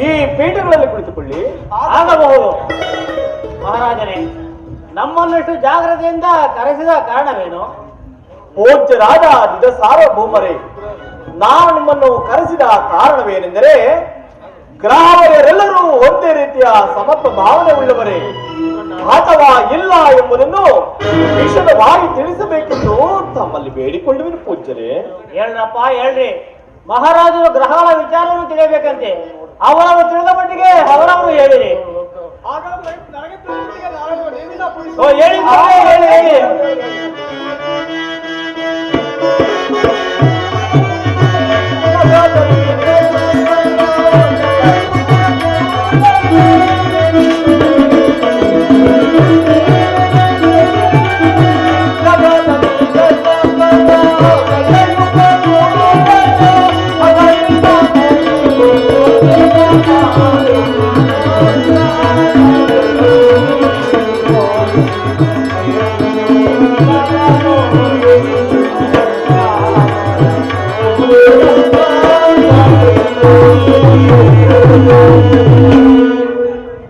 ಈ ಪೀಠಗಳಲ್ಲಿ ಕುಳಿತುಕೊಳ್ಳಿ. ಆಗಬಹುದು ಮಹಾರಾಜರೇ, ನಮ್ಮನ್ನಷ್ಟು ಜಾಗ್ರತೆಯಿಂದ ಕರೆಸಿದ ಕಾರಣವೇನು? ಪೂಜ್ಯರಾದ ನಿಜ ಸಾರ್ವಭೌಮರೇ, ನಾನು ನಿಮ್ಮನ್ನು ಕರೆಸಿದ ಕಾರಣವೇನೆಂದರೆ ಗ್ರಾಮರೆಲ್ಲರೂ ಒಂದೇ ರೀತಿಯ ಸಮತ್ವ ಭಾವನೆ ಉಳ್ಳವರೇ ಅಥವಾ ಇಲ್ಲ ಎಂಬುದನ್ನು ವಿಶದವಾಗಿ ತಿಳಿಸಬೇಕೆಂದು ತಮ್ಮಲ್ಲಿ ಬೇಡಿಕೊಳ್ಳುವೆನು ಪೂಜ್ಯರೇ. ಹೇಳ್ರಪ್ಪ ಹೇಳ್ರಿ, ಮಹಾರಾಜರು ಗ್ರಹಗಳ ವಿಚಾರವನ್ನು ತಿಳಿಯಬೇಕಂತೆ. ಅವರವರು ತಿಳಿದ ಮಟ್ಟಿಗೆ ಅವರವರು ಹೇಳಿರಿ. ಹೇಳಿ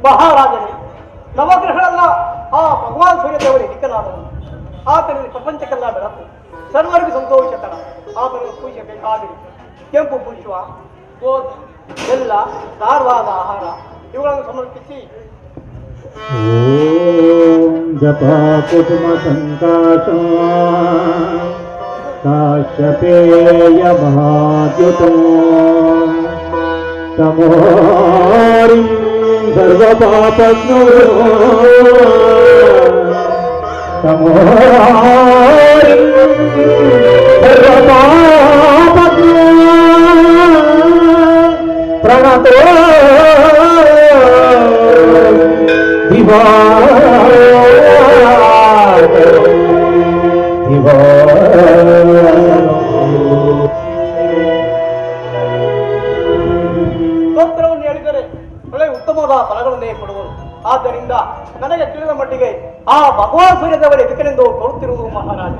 ಮಹಾರಾಜರೇ, ನವಗ್ರಹಗಳೆಲ್ಲ ಆ ಭಗವಾನ್ ಸೂರ್ಯದೇವರಿಗೆ ದಿಕ್ಕನಾದನು. ಆತನಿಗೆ ಪ್ರಪಂಚಕ್ಕೆಲ್ಲ ಬೆಳಕು, ಸರ್ವರಿಗೂ ಸಂತೋಷತನ. ಆತನಿಗೆ ಪೂಜಿಸಬೇಕಾಗಿರಿ ಕೆಂಪು ಪುಷ್ಪ, ಗೋಧಿ, ಬೆಲ್ಲ, ಧಾರವಾದ ಆಹಾರ ಇವುಗಳನ್ನು ಸಮರ್ಪಿಸಿ ಜಪಾ ಕುಸುಮ ಸಂಕಾಶ ಕಾಶ್ಯಪೇಯ ಮಹಾದ್ಯುತೋ ತಮೋರಿ ಸರ್ವಪಾಪಜ್ಞೋ ತಮೋರಿ ಸರ್ವಪಾಪಜ್ಞೋ ಪ್ರಣತೋ ಸ್ತೋತ್ರವನ್ನು ಹೇಳಿದರೆ ಒಳ್ಳೆ ಉತ್ತಮವಾದ ಫಲಗಳನ್ನೇ ಕೊಡುವರು. ಆದ್ದರಿಂದ ನನಗೆ ತಿಳಿದ ಮಟ್ಟಿಗೆ ಆ ಭಗವಾನ್ ಸೂರ್ಯದೇವರ ಇದಕ್ಕೆಂದು ತೋರುತ್ತಿರುವುದು ಮಹಾರಾಜ.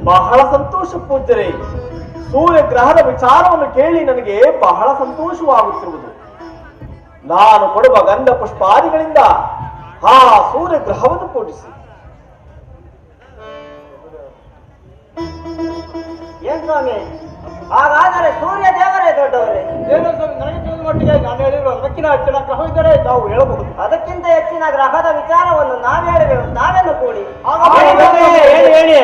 ಬಹಳ ಸಂತೋಷ ಪೂಜ್ಯರೇ. ಸೂರ್ಯ ಗ್ರಹದ ವಿಚಾರವನ್ನು ಕೇಳಿ ನನಗೆ ಬಹಳ ಸಂತೋಷವಾಗುತ್ತಿರುವುದು. ನಾನು ಕೊಡುವ ಗಂಧ ಪುಷ್ಪಾದಿಗಳಿಂದ ಆ ಸೂರ್ಯ ಗ್ರಹವನ್ನು ಪೂಜಿಸಿ. ಏನ್ ಸ್ವಾಮಿ, ಹಾಗಾದರೆ ಸೂರ್ಯ ದೇವರೇ ದೊಡ್ಡವರೇ? ಏನು ಸ್ವಾಮಿ, ನನಗೆ ತಿಳಿದ ಮಟ್ಟಿಗೆ ನಾನು ಹೇಳಿರುವ ಅದಕ್ಕಿಂತ ಹೆಚ್ಚಿನ ಗ್ರಹವಿದ್ದರೆ ತಾವು ಹೇಳಬಹುದು. ಅದಕ್ಕಿಂತ ಹೆಚ್ಚಿನ ಗ್ರಹದ ವಿಚಾರವನ್ನು ನಾವು ಹೇಳಬೇಕು, ನಾವೇನು ಕೂಡಿ ಹೇಳಿ.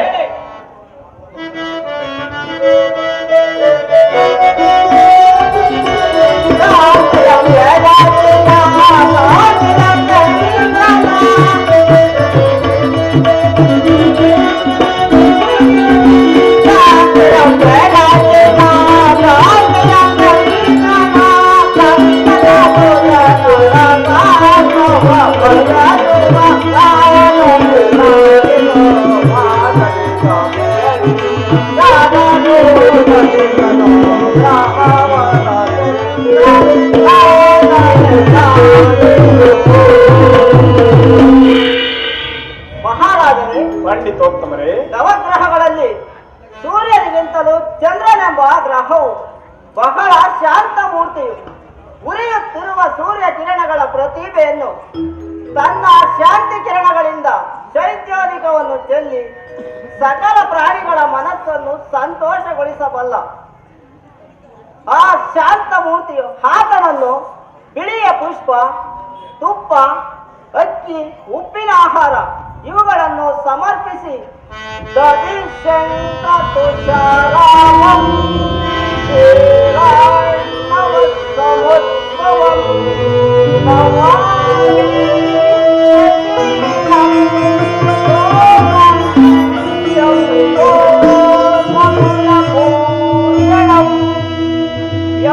ಮಹಾರಾಜರೇ, ಪಂಡಿತೋತ್ತಮರೇ, ನವಗ್ರಹಗಳಲ್ಲಿ ಸೂರ್ಯನಿಗಿಂತಲೂ ಚಂದ್ರನೆಂಬ ಗ್ರಹವು ಬಹಳ ಶಾಂತ ಮೂರ್ತಿಯು. ಉರಿಯುತ್ತಿರುವ ಸೂರ್ಯ ಕಿರಣಗಳ ಪ್ರತಿಭೆಯನ್ನು ತನ್ನ ಶಾಂತಿ ಕಿರಣಗಳಿಂದ ಶೈತ್ಯೋದಿಕವನ್ನು ಚೆಲ್ಲಿ ಸಕಲ ಪ್ರಾಣಿಗಳ ಮನಸ್ಸನ್ನು ಸಂತೋಷಗೊಳಿಸಬಲ್ಲ. ಆ ಶಾಂತ ಮೂರ್ತಿಯು ಆತನನ್ನು ಬಿಳಿಯ ಪುಷ್ಪ, ತುಪ್ಪ, ಅಕ್ಕಿ, ಉಪ್ಪಿನ ಆಹಾರ ಇವುಗಳನ್ನು ಸಮರ್ಪಿಸಿ ದದಿಶಂಕತುಷಾರಾಮಂ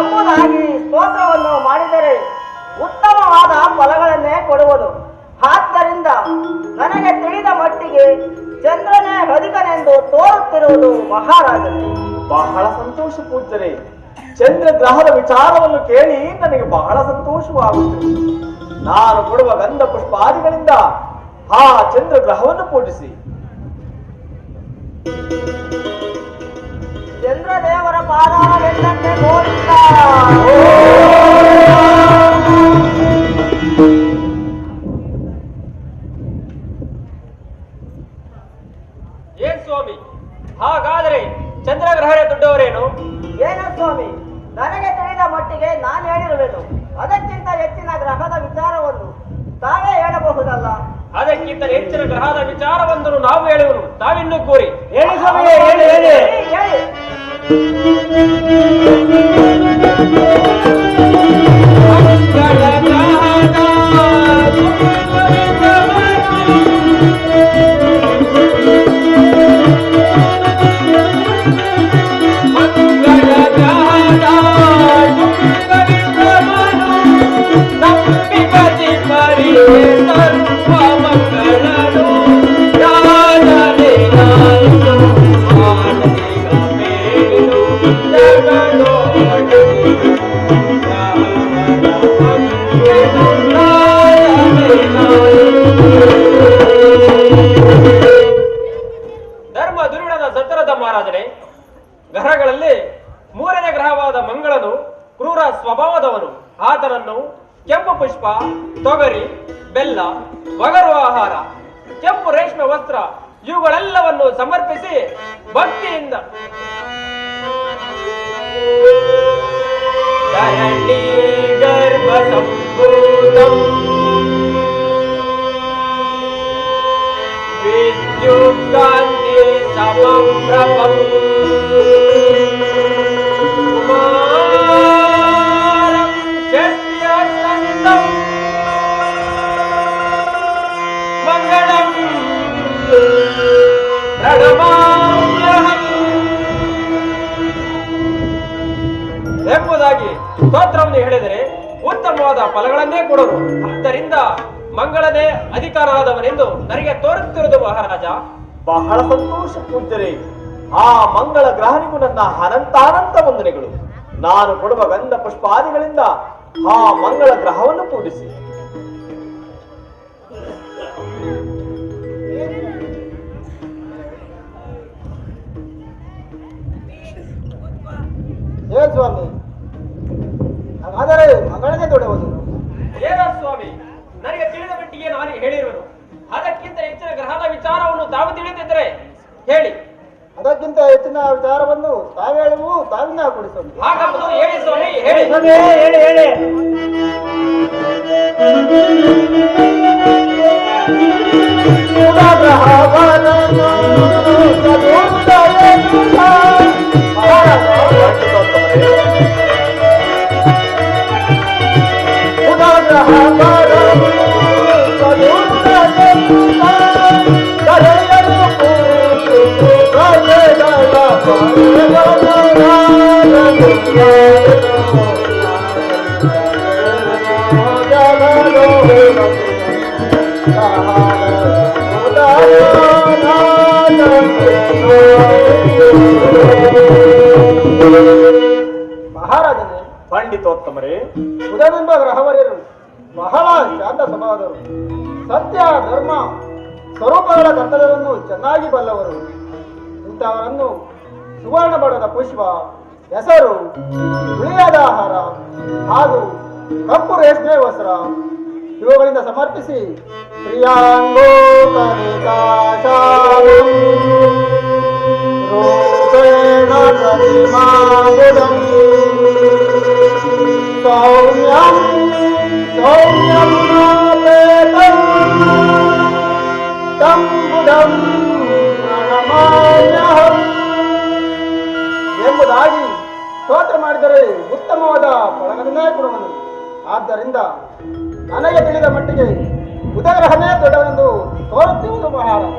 ಎಂಬುದಾಗಿ ಸ್ತೋತ್ರವನ್ನು ಮಾಡಿದರೆ ಉತ್ತಮವಾದ ಫಲಗಳನ್ನೇ ಕೊಡುವುದು. ಆದ್ದರಿಂದ ನನಗೆ ತಿಳಿದ ಮಟ್ಟಿಗೆ ಚಂದ್ರನೇ ಅಧಿಕನೆಂದು ತೋರುತ್ತಿರುವುದು ಮಹಾರಾಜನೇ. ಬಹಳ ಸಂತೋಷ ಪೂಜ್ಯರೇ. ಚಂದ್ರ ಗ್ರಹದ ವಿಚಾರವನ್ನು ಕೇಳಿ ನನಗೆ ಬಹಳ ಸಂತೋಷವಾಗುತ್ತದೆ. ನಾನು ಕೊಡುವ ಗಂಧ ಪುಷ್ಪಾದಿಗಳಿಂದ ಆ ಚಂದ್ರ ಗ್ರಹವನ್ನು ಪೂಜಿಸಿ. ಚಂದ್ರದೇವರ ಪಾದಾರವೆಂದಂತೆ ಗೋವಿಂದ. ಏನ್ ಸ್ವಾಮಿ, ಹಾಗಾದರೆ ಚಂದ್ರಗ್ರಹರೇ ದೊಡ್ಡವರೇನು? ಏನು ಸ್ವಾಮಿ, ನನಗೆ ತಿಳಿದ ಮಟ್ಟಿಗೆ ನಾನು ಹೇಳಿರುವೆನು. ಅದಕ್ಕಿಂತ ಹೆಚ್ಚಿನ ಗ್ರಹದ ವಿಚಾರವನ್ನು ತಾವೇ ಹೇಳಬಹುದಲ್ಲ. ಅದಕ್ಕಿಂತ ಹೆಚ್ಚಿನ ಗ್ರಹದ ವಿಚಾರವನ್ನು ನಾವು ಹೇಳುವರು, ತಾವಿನ್ನೂ ಕೋರಿ ಹೇಳಿ ಸ್ವಾಮಿಯೇ, ಹೇಳಿ ಹೇಳಿ. ಹೇಳಿ. ಧರ್ಮ ದುರುಳನ ಸತ್ತರದ ಮಹಾರಾಜನೇ, ಗ್ರಹಗಳಲ್ಲಿ ಮೂರನೇ ಗ್ರಹವಾದ ಮಂಗಳನು ಕ್ರೂರ ಸ್ವಭಾವದವನು. ಆತನನ್ನು ಕೆಂಪು ಪುಷ್ಪ, ತೊಗರಿ, ಬೆಲ್ಲ, ಒಗರು ಆಹಾರ, ಕೆಂಪು ರೇಷ್ಮೆ ವಸ್ತ್ರ ಇವುಗಳೆಲ್ಲವನ್ನು ಸಮರ್ಪಿಸಿ ಭಕ್ತಿಯಿಂದ ಧರಣಿ ಗರ್ಭ ಸಂಭೂತಂ ವಿದ್ಯುತ್ಕಾಂತಿ ಸಮಪ್ರಭಂ ಕುಮಾರಂ ಶಕ್ತ್ಯಸಂತಂ ಮಂಗಳಂ ಪ್ರಣಮಾಮ್ಯಹಂ ಎಂಬುದಾಗಿ ಸ್ತೋತ್ರವನ್ನು ಹೇಳಿದರೆ ಉತ್ತಮವಾದ ಫಲಗಳನ್ನೇ ಕೊಡರು. ಆದ್ದರಿಂದ ಮಂಗಳನೇ ಅಧಿಕಾರವಾದವನೆಂದು ನನಗೆ ತೋರುತ್ತಿರುವುದು ಮಹಾರಾಜ. ಬಹಳ ಸಂತೋಷ ಪೂಜ್ಯರೇ. ಆ ಮಂಗಳ ಗ್ರಹನಿಗೂ ನನ್ನ ಅನಂತಾನಂತ ವಂದನೆಗಳು. ನಾನು ಕೊಡುವ ಗಂಧ ಪುಷ್ಪಾದಿಗಳಿಂದ ಆ ಮಂಗಳ ಗ್ರಹವನ್ನು ಪೂಜಿಸಿ. ಏ ಸ್ವಾಮಿ, ಹಾಗಾದರೆ ಮಂಗಳನೇ ದೊಡ್ಡವನು. ಏನೋ ಸ್ವಾಮಿ, ನನಗೆ ತಿಳಿದ ಮಟ್ಟಿಗೆ ನಾನು ಹೇಳಿರುವನು. ಅದಕ್ಕಿಂತ ಹೆಚ್ಚಿನ ಗ್ರಹದ ವಿಚಾರವನ್ನು ತಾವು ತಿಳಿದಿದ್ದರೆ ಹೇಳಿ. ಅದಕ್ಕಿಂತ ಹೆಚ್ಚಿನ ವಿಚಾರವನ್ನು ತಾವೇ ಹೇಳುವು, ತಾವಿನ ಕೊಡಿಸೋಣ. ಹಾಗಾಗುವುದು ಹೇಳಿ ಸ್ವಾಮಿ, ಹೇಳಿ. ಹೇಳಿ ಹೇಳಿ. ಮಹಾರಾಜನೇ, ಪಂಡಿತೋತ್ತಮರೇ, ಬುಧನೆಂಬ ಗ್ರಹವರ್ಯರು ಬಹಳ ಶಾಂತ ಸ್ವಭಾವದವರು. ಸತ್ಯ, ಧರ್ಮ, ಸ್ವರೂಪಗಳ ಕರ್ತವ್ಯವನ್ನು ಚೆನ್ನಾಗಿ ಬಲ್ಲವರು. ಇಂಥವರನ್ನು ಸುವರ್ಣ ಬಣ್ಣದ ಪುಷ್ಪ, ಹೆಸರು, ಹುಳಿಯಾದ ಆಹಾರ ಹಾಗೂ ಕಪ್ಪು ರೇಷ್ಮೆ ವಸ್ತ್ರ ಇವುಗಳಿಂದ ಸಮರ್ಪಿಸಿ ಪ್ರಿಯಾಂಗೋ ಕನಿಕಾಶಾಲಂ ರೂಪೇಣ ಪ್ರತಿಮಾಬುಧಂ ಸೌಮ್ಯಂ ಸೌಮ್ಯಂ ನಾಪೇತಂ ತಂ ಬುಧಂ ಪ್ರಣಮಾಮ್ಯಹಂ ಎಂಬುದಾಗಿ ಸ್ತೋತ್ರ ಮಾಡಿದರೆ ಉತ್ತಮವಾದ ಫಲಗಳನ್ನೇ ಕೊಡುವನು. ಆದ್ದರಿಂದ ನನಗೆ ತಿಳಿದ ಮಟ್ಟಿಗೆ ಬುಧಗ್ರಹನೇ ದೊಡ್ಡವನೆಂದು ತೋರುತ್ತಿರುವುದು ಮಹಾರಾಜ.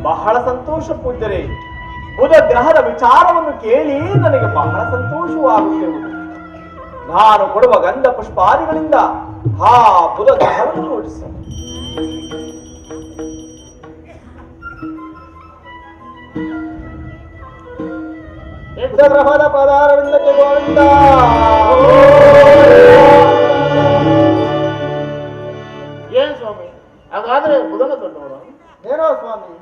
ಬಹಳ ಸಂತೋಷ ಪೂಜ್ಯರೇ. ಬುಧ ಗ್ರಹದ ವಿಚಾರವನ್ನು ಕೇಳಿ ನನಗೆ ಬಹಳ ಸಂತೋಷವಾಗುತ್ತಿರುವುದು. ನಾನು ಕೊಡುವ ಗಂಧ ಪುಷ್ಪಾದಿಗಳಿಂದ ಆ ಬುಧ ಗ್ರಹವನ್ನು ರೂಢಿಸಿ. ಗ್ರಹದ ಪದಾರವಿಂದಕ್ಕೆ ಗೋವಿಂದ. ಏನ್ ಸ್ವಾಮಿ, ಹಾಗಾದ್ರೆ ಬುಧನ ದೊಡ್ಡವರು? ಏನೋ ಸ್ವಾಮಿ,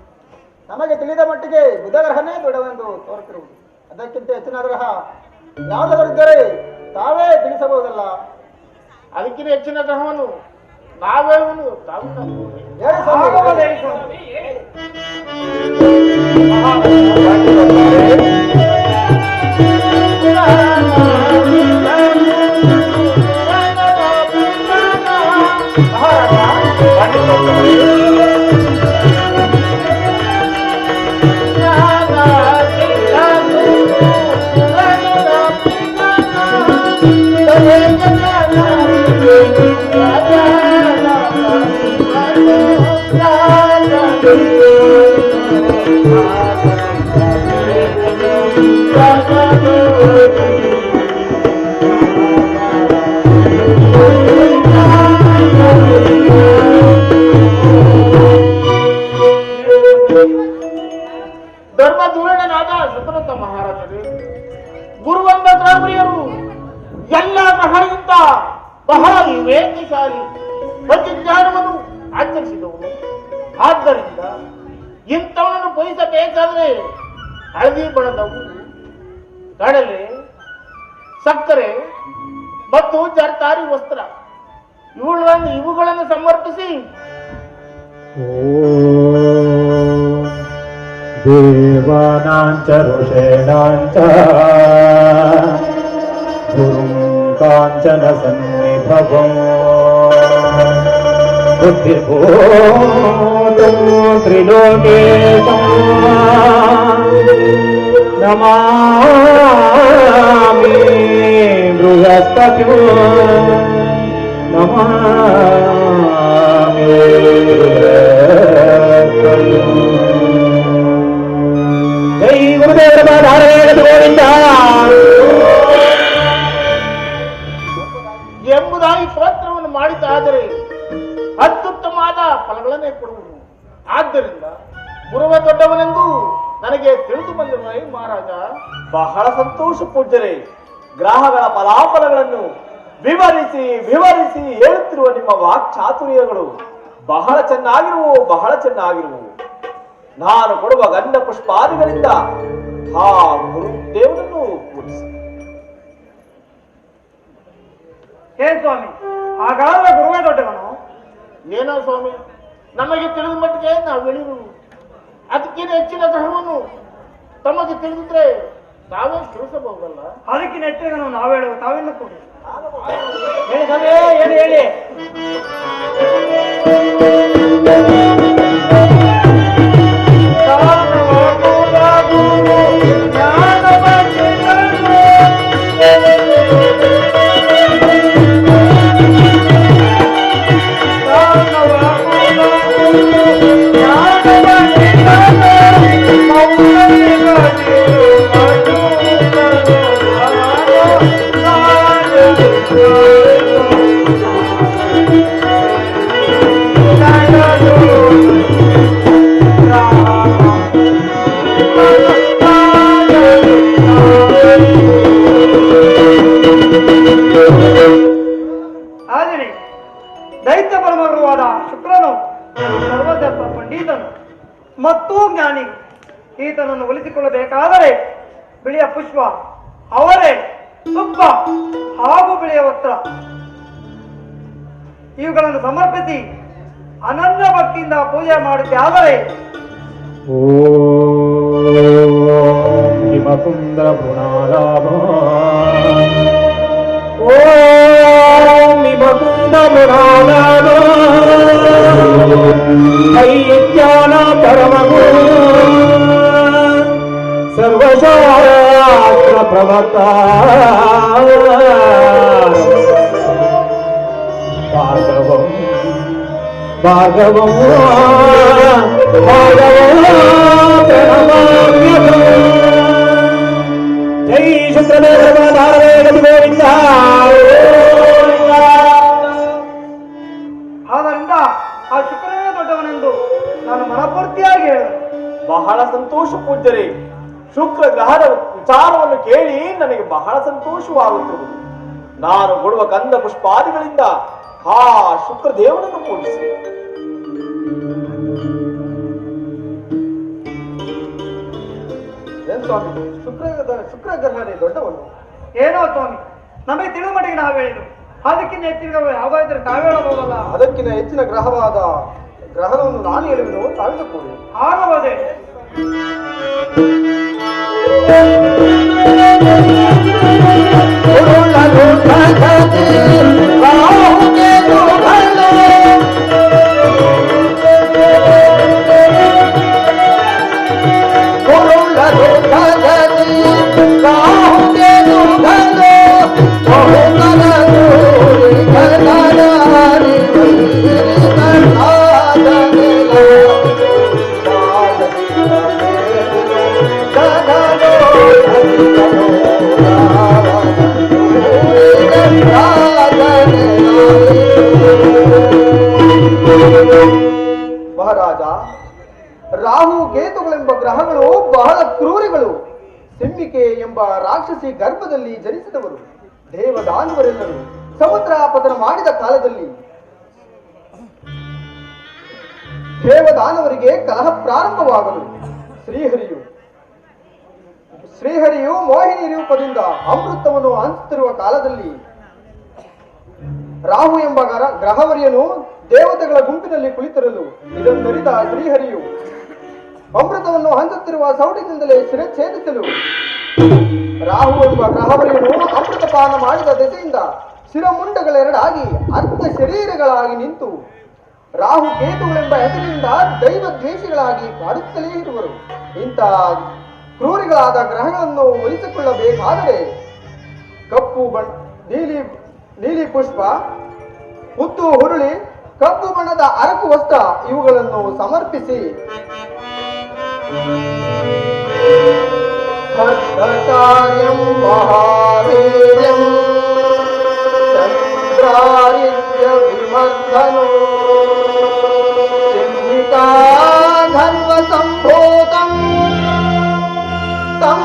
ನಮಗೆ ತಿಳಿದ ಮಟ್ಟಿಗೆ ಬುಧ ಗ್ರಹನೇ ದೊಡ್ಡವೆಂದು ತೋರುತ್ತಿರುವುದು. ಅದಕ್ಕಿಂತ ಹೆಚ್ಚಿನ ಗ್ರಹ ಯಾವುದಾದರಿದ್ದರೆ ತಾವೇ ತಿಳಿಸಬಹುದಲ್ಲ. ಅದಕ್ಕಿಂತ ಹೆಚ್ಚಿನ ಗ್ರಹವನ್ನು ನಾವೇನು ತಾವು ಹೇಳಿ ಸ್ವಾಮಿ. ಧರ್ಮಧೂರಣನಾದ ಸುತರಥ ಮಹಾರಾಜರೇ, ಗುರುವಂತ ದ್ರಾವರಿಯರು ಎಲ್ಲ ಗ್ರಹಗಳಿಗಿಂತ ಬಹಳ ವಿವೇಕಶಾಲಿ ಪ್ರತಿಜ್ಞಾನವನ್ನು ಆಚರಿಸಿದವನು. ಆದ್ದರಿಂದ ಇಂಥವನನ್ನು ಪೊಯಿಸಬೇಕಾದ್ರೆ ಹಳದಿ ಬಣ್ಣದವು, ಕಡಲೆ, ಸಕ್ಕರೆ ಮತ್ತು ಜರ್ತಾರಿ ವಸ್ತ್ರ ಇವುಗಳನ್ನು ಸಮರ್ಪಿಸಿ ದೇವಾನಾಂಚ ಋಷೇಣಾಂಚ ಗುರುಂ ಕಾಂಚನ ಸನ್ನಿಭವಂ ಬುದ್ಧಿರ್ಭೂತಂ ತ್ರಿಲೋಕೇಶಂ ನಮಾಮಿ ಬೃಹಸ್ಪತಿಂ ನಮಾಮಿ ಬೃಹಸ್ಪತಿಂ. ಜೈ ಗುರುದೇವರ ಗೋವಿಂದ ಎಂಬುದಾಗಿ ಸ್ತೋತ್ರವನ್ನು ಮಾಡಿದ್ದಾದರೆ ಅತ್ಯುತ್ತಮವಾದ ಫಲಗಳನ್ನೇ ಕೊಡುವುದು. ಆದ್ದರಿಂದ ಗುರುವ ದೊಡ್ಡವನೆಂದು ನನಗೆ ತಿಳಿದು ಬಂದಿರುವ ಮಹಾರಾಜ. ಬಹಳ ಸಂತೋಷ ಪೂಜ್ಯರೇ. ಗ್ರಹಗಳ ಫಲಾಫಲಗಳನ್ನು ವಿವರಿಸಿ ವಿವರಿಸಿ ಹೇಳುತ್ತಿರುವ ನಿಮ್ಮ ವಾಕ್ಚಾತುರ್ಯಗಳು ಬಹಳ ಚೆನ್ನಾಗಿರುವು. ನಾನು ಕೊಡುವ ಗಂಧ ಪುಷ್ಪಾದಿಗಳಿಂದ ಆ ಗುರುದೇವನನ್ನು ಪೂಜಿಸಿ. ಏನ್ ಸ್ವಾಮಿ, ಹಾಗಾದ್ರೆ ಗುರುವೇ ದೊಡ್ಡವನು? ಏನೋ ಸ್ವಾಮಿ, ನಮಗೆ ತಿಳಿದ ಮಟ್ಟಿಗೆ ನಾವು ಹೇಳಿರುವುದು. ಅದಕ್ಕಿಂತ ಹೆಚ್ಚಿನ ಗ್ರಹವನ್ನು ತಮಗೆ ತಿಳಿದಿದ್ರೆ ತಾವೇ ತಿಳಿಸಬಹುದಲ್ಲ. ಅದಕ್ಕಿಂತ ಹೆಚ್ಚಿನ ನಾವು ಹೇಳುವ ತಾವೆಲ್ಲ ಕೂಡ ಹೇಳಿ ಸ್ವಾಮಿ, ಏನು ಹೇಳಿ? ದೈತ್ಯ ಪರಮಗುರುವಾದ ಶುಕ್ರನು ಸರ್ವದರ್ಪ ಪಂಡಿತನು ಮತ್ತು ಜ್ಞಾನಿ. ಈತನನ್ನು ಒಲಿಸಿಕೊಳ್ಳಬೇಕಾದರೆ ಬಿಳಿಯ ಪುಷ್ಪ, ಅವರೇ, ತುಪ್ಪ ಹಾಗೂ ಬಿಳಿಯ ವಸ್ತ್ರ ಇವುಗಳನ್ನು ಸಮರ್ಪಿಸಿ ಅನನ್ಯ ಭಕ್ತಿಯಿಂದ ಪೂಜೆ ಮಾಡುತ್ತೆ. ಆದರೆ ಓಂ ಹಿಮಕುಂದ್ರ ಪುಣಾಲಾಭ ಓಂ ಹಿಮಕುಂದ ಪುಣಾಲಾಭ ಐತ್ಯಾನ ಪರಮಗುರು ಸರ್ವಶಾಸ್ತ್ರ ಪ್ರವಕ್ತ ಭಾಗವಂ ಭಾಗವಂ ಭಾಗವಂ ಪ್ರಣಮಾಮ್ಯಹಂ. ಜೈ ಶುಕ್ರದೇವ ನಾರದೇ ಗತಿ ಗೋವಿಂದ. ಆದ್ದರಿಂದ ಆ ಶುಕ್ರನೇ ದೊಡ್ಡವನೆಂದು ನಾನು ಮನಪೂರ್ತಿಯಾಗಿ ಹೇಳಿದೆ. ಬಹಳ ಸಂತೋಷ ಪೂಜ್ಯರೇ. ಶುಕ್ರ ಗ್ರಹದ ವಿಚಾರವನ್ನು ಕೇಳಿ ನನಗೆ ಬಹಳ ಸಂತೋಷವಾಗುತ್ತಿರುವುದು. ನಾನು ಕೊಡುವ ಗಂಧ ಪುಷ್ಪಾದಿಗಳಿಂದ ಆ ಶುಕ್ರ ದೇವನನ್ನು ಪೂಜಿಸಿ. ಏನ್ ಸ್ವಾಮಿ, ಶುಕ್ರ ಗ್ರಹನೇ ದೊಡ್ಡವನು? ಏನೋ ಸ್ವಾಮಿ, ನಮಗೆ ತಿಳಿದ ಮಟ್ಟಿಗೆ ನಾವು ಹೇಳಿದ್ರು. ಅದಕ್ಕಿಂತ ಹೆಚ್ಚಿನ ಯಾವ್ದಾದ್ರೆ ತಾವೇ ಹೇಳಬಹುದಲ್ಲ. ಅದಕ್ಕಿಂತ ಹೆಚ್ಚಿನ ಗ್ರಹವನ್ನು ನಾನು ಹೇಳುವೆನು, ತಾವಿಗೆ ಕೂಡಿ ಆಗಬಹುದೇ? ಮಹಾರಾಜ, ರಾಹು ಕೇತುಗಳೆಂಬ ಗ್ರಹಗಳು ಬಹಳ ಕ್ರೂರಿಗಳು. ಸಿಂಹಿಕೆ ಎಂಬ ರಾಕ್ಷಸಿ ಗರ್ಭದಲ್ಲಿ ಜನಿಸಿದವರು. ದೇವದಾನವರೆಲ್ಲರೂ ಸಮುದ್ರ ಪತನ ಮಾಡಿದ ಕಾಲದಲ್ಲಿ ದೇವದಾನವರಿಗೆ ಕಲಹ ಪ್ರಾರಂಭವಾಗಲು ಶ್ರೀಹರಿಯು ಮೋಹಿನಿ ರೂಪದಿಂದ ಅಮೃತವನ್ನು ಹಂಚುತ್ತಿರುವ ಕಾಲದಲ್ಲಿ ರಾಹು ಎಂಬ ಗ್ರಹವರಿಯನು ದೇವತೆಗಳ ಗುಂಪಿನಲ್ಲಿ ಕುಳಿತಿರಲು ಇದನ್ನರಿದ ಶ್ರೀಹರಿಯು ಅಮೃತವನ್ನು ಹಂಚುತ್ತಿರುವ ಸೌಟಿನಿಂದಲೇ ಶಿರಚ್ಛೇದಿಸಲು ರಾಹು ಎಂಬ ಗ್ರಹವರಿಯನು ಅಮೃತಪಾನ ಮಾಡಿದ ದೆಸೆಯಿಂದ ಶಿರಮುಂಡಗಳೆರಡಾಗಿ ಅರ್ಧ ಶರೀರಗಳಾಗಿ ನಿಂತು ರಾಹು ಕೇತುಗಳೆಂಬ ಹೆಸರಿನಿಂದ ದೈವ ದ್ವೇಷಿಗಳಾಗಿ ಕಾಡುತ್ತಲೇ ಇರುವರು. ಇಂಥ ಕ್ರೂರಿಗಳಾದ ಗ್ರಹಗಳನ್ನು ಉಳಿಸಿಕೊಳ್ಳಬೇಕಾದರೆ ಕಪ್ಪು ನೀಲಿ ಪುಷ್ಪ, ಮುತ್ತು ಹುರುಳಿ, ಕಪ್ಪು ಬಣ್ಣದ ಅರಕು ವಸ್ತ್ರ ಇವುಗಳನ್ನು ಸಮರ್ಪಿಸಿ ಕಾರ್ಯಂ ಮಹಾವೀರ್ಯಂ ಚಂದ್ರಾರಿತ್ಯ ವಿಮರ್ಧನೋ ಸಿಂಹಿಕಾ ಧರ್ಮ ಸಂಭೂತಂ ತಂ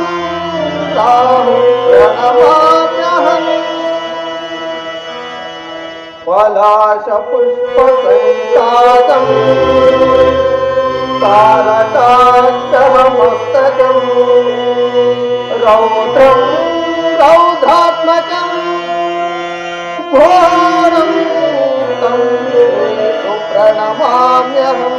ರಾಹು ಪ್ರಣಮಾಮ್ಯಹಂ ಪಲಾಶ ಪುಷ್ಪ ಸಂಜಾತಂ ತಾರಕಾಕ್ಷರಮಸ್ತಕಂ ರೌದ್ರಂ ರೌದ್ರಾತ್ಮಕಂ ಘೋರಂ ತಂ ಪ್ರಣಮಾಮ್ಯಹಂ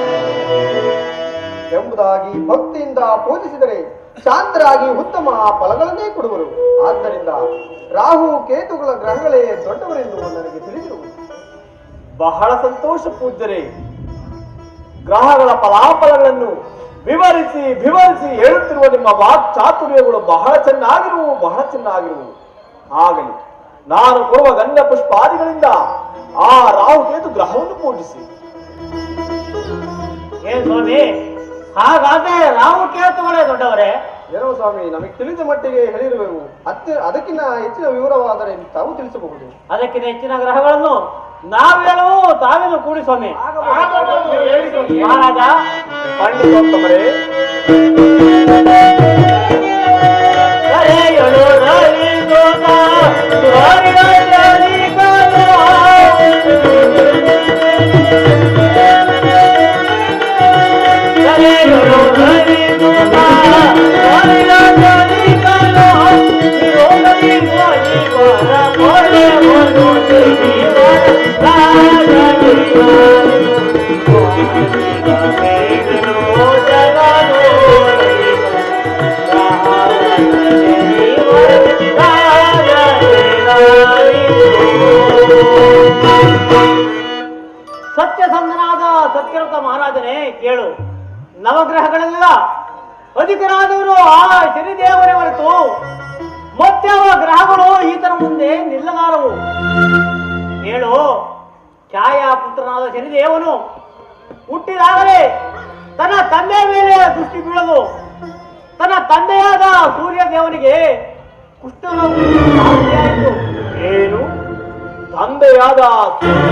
ಎಂಬುದಾಗಿ ಭಕ್ತಿಯಿಂದ ಪೂಜಿಸಿದರೆ ಶಾಂತರಾಗಿ ಉತ್ತಮ ಫಲಗಳನ್ನೇ ಕೊಡುವರು. ಆದ್ದರಿಂದ ರಾಹು ಕೇತುಗಳ ಗ್ರಹಗಳೇ ದೊಡ್ಡವರೆಂದು ನನಗೆ ತಿಳಿದಿರುವುದು. ಬಹಳ ಸಂತೋಷ ಪೂಜ್ಯರೇ. ಗ್ರಹಗಳ ಫಲಾಫಲಗಳನ್ನು ವಿವರಿಸಿ ಹೇಳುತ್ತಿರುವ ನಿಮ್ಮ ವಾಕ್ ಚಾತುರ್ಯಗಳು ಬಹಳ ಚೆನ್ನಾಗಿರುವು. ಆಗಲಿ, ನಾನು ಕೊಡುವ ಗಂಧ ಪುಷ್ಪಾದಿಗಳಿಂದ ಆ ರಾಹುಕೇತು ಗ್ರಹವನ್ನು ಪೂಜಿಸಿ. ಏನ್ ಸ್ವಾಮಿ, ಹಾಗಾದ್ರೆ ರಾಹುಕೇತುಗಳೇ ದೊಡ್ಡವರೇ? ಏನೋ ಸ್ವಾಮಿ, ನಮಗೆ ತಿಳಿದ ಮಟ್ಟಿಗೆ ಹೇಳಿರುವೆವು. ಅದಕ್ಕಿಂತ ಹೆಚ್ಚಿನ ವಿವರವಾದರೆ ತಾವು ತಿಳಿಸಬಹುದು. ಅದಕ್ಕಿಂತ ಹೆಚ್ಚಿನ ಗ್ರಹಗಳನ್ನು ನಾವೇನು ತಾವೇನು ಕೂಡಿ ಸ್ವಾಮಿ. ಮಹಾರಾಜ, ಪಂಡಿತೋತ್ತಮರೇ, ಸತ್ಯಸಂಧನಾದ ಸತ್ಯವ್ರತ ಮಹಾರಾಜನೇ ಕೇಳು. ನವಗ್ರಹಗಳೆಲ್ಲ ಅಧಿಕರಾದವರು ಆ ಶನಿದೇವರೇ ಹೊರತು ಮತ್ಯಾವ ಗ್ರಹಗಳು ಈತನ ಮುಂದೆ ನಿಲ್ಲಲಾರವು. ಹೇಳು, ಛಾಯಾ ಪುತ್ರನಾದ ಶನಿದೇವನು ಹುಟ್ಟಿದಾಗಲೇ ತನ್ನ ತಂದೆಯ ಮೇಲೆ ದೃಷ್ಟಿ ಬೀಳಲು ತನ್ನ ತಂದೆಯಾದ ಸೂರ್ಯ ದೇವನಿಗೆ ಕುಷ್ಠರೋಗ ಪ್ರಾಪ್ತಿಯಾಯಿತು. ಏನು ತಂದೆಯಾದ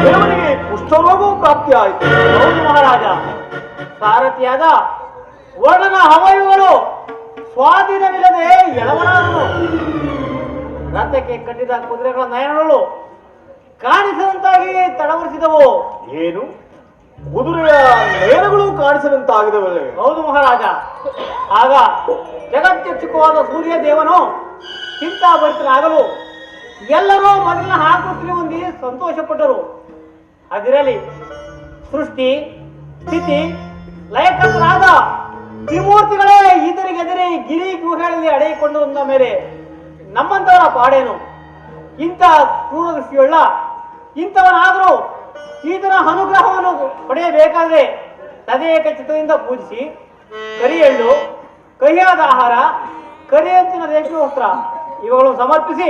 ದೇವನಿಗೆ ಕುಷ್ಠರೋಗವು ಪ್ರಾಪ್ತಿಯಾಯಿತು? ಹೌದು ಮಹಾರಾಜ. ಸಾರಥಿಯಾದ ವರ್ಣನ ಅವಯವಗಳು ಸ್ವಾಧೀನವಿಲ್ಲದೆ ಎಳವನಾದನು. ರಥಕ್ಕೆ ಕಟ್ಟಿದ ಕುದುರೆಗಳ ನಯನಗಳು ಕಾಣಿಸದಂತಾಗಿ ತಡವರಿಸಿದವು. ಏನು ಕುದುರೆಯ ನೇರಗಳು ಕಾಣಿಸದಂತಾಗಿದವಲ್ಲೇ? ಹೌದು ಮಹಾರಾಜ. ಆಗ ಜಗತ್ಯಚ್ಚುಕವಾದ ಸೂರ್ಯ ದೇವನು ಚಿಂತಾಭರಿತನಾಗಲು ಎಲ್ಲರೂ ಮೊದಲಿನ ಆಕೃತಿಗೆ ಹೊಂದಿ ಸಂತೋಷಪಟ್ಟರು. ಅದಿರಲಿ, ಸೃಷ್ಟಿ ಸ್ಥಿತಿ ಲಯಕರ್ತರಾದ ತ್ರಿಮೂರ್ತಿಗಳೇ ಇದರಿಗೆದರಿ ಗಿರಿ ಗುಹೆಗಳಲ್ಲಿ ಅಡೆಯಿಕೊಂಡು ಬಂದ ಮೇಲೆ ನಮ್ಮಂತವರ ಪಾಡೇನು? ಇಂಥ ಕ್ರೂರ ದೃಷ್ಟಿಯುಳ್ಳ ಇಂಥವನಾದರೂ ಈತನ ಅನುಗ್ರಹವನ್ನು ಪಡೆಯಬೇಕಾದ್ರೆ ತದೇಕ ಚಿತ್ತದಿಂದ ಪೂಜಿಸಿ ಕರಿಯೆಳ್ಳು, ಕಹಿಯಾದ ಆಹಾರ, ಕರಿಯಂಚಿನ ರೇಷ್ಮೆ ವಸ್ತ್ರ ಇವುಗಳನ್ನು ಸಮರ್ಪಿಸಿ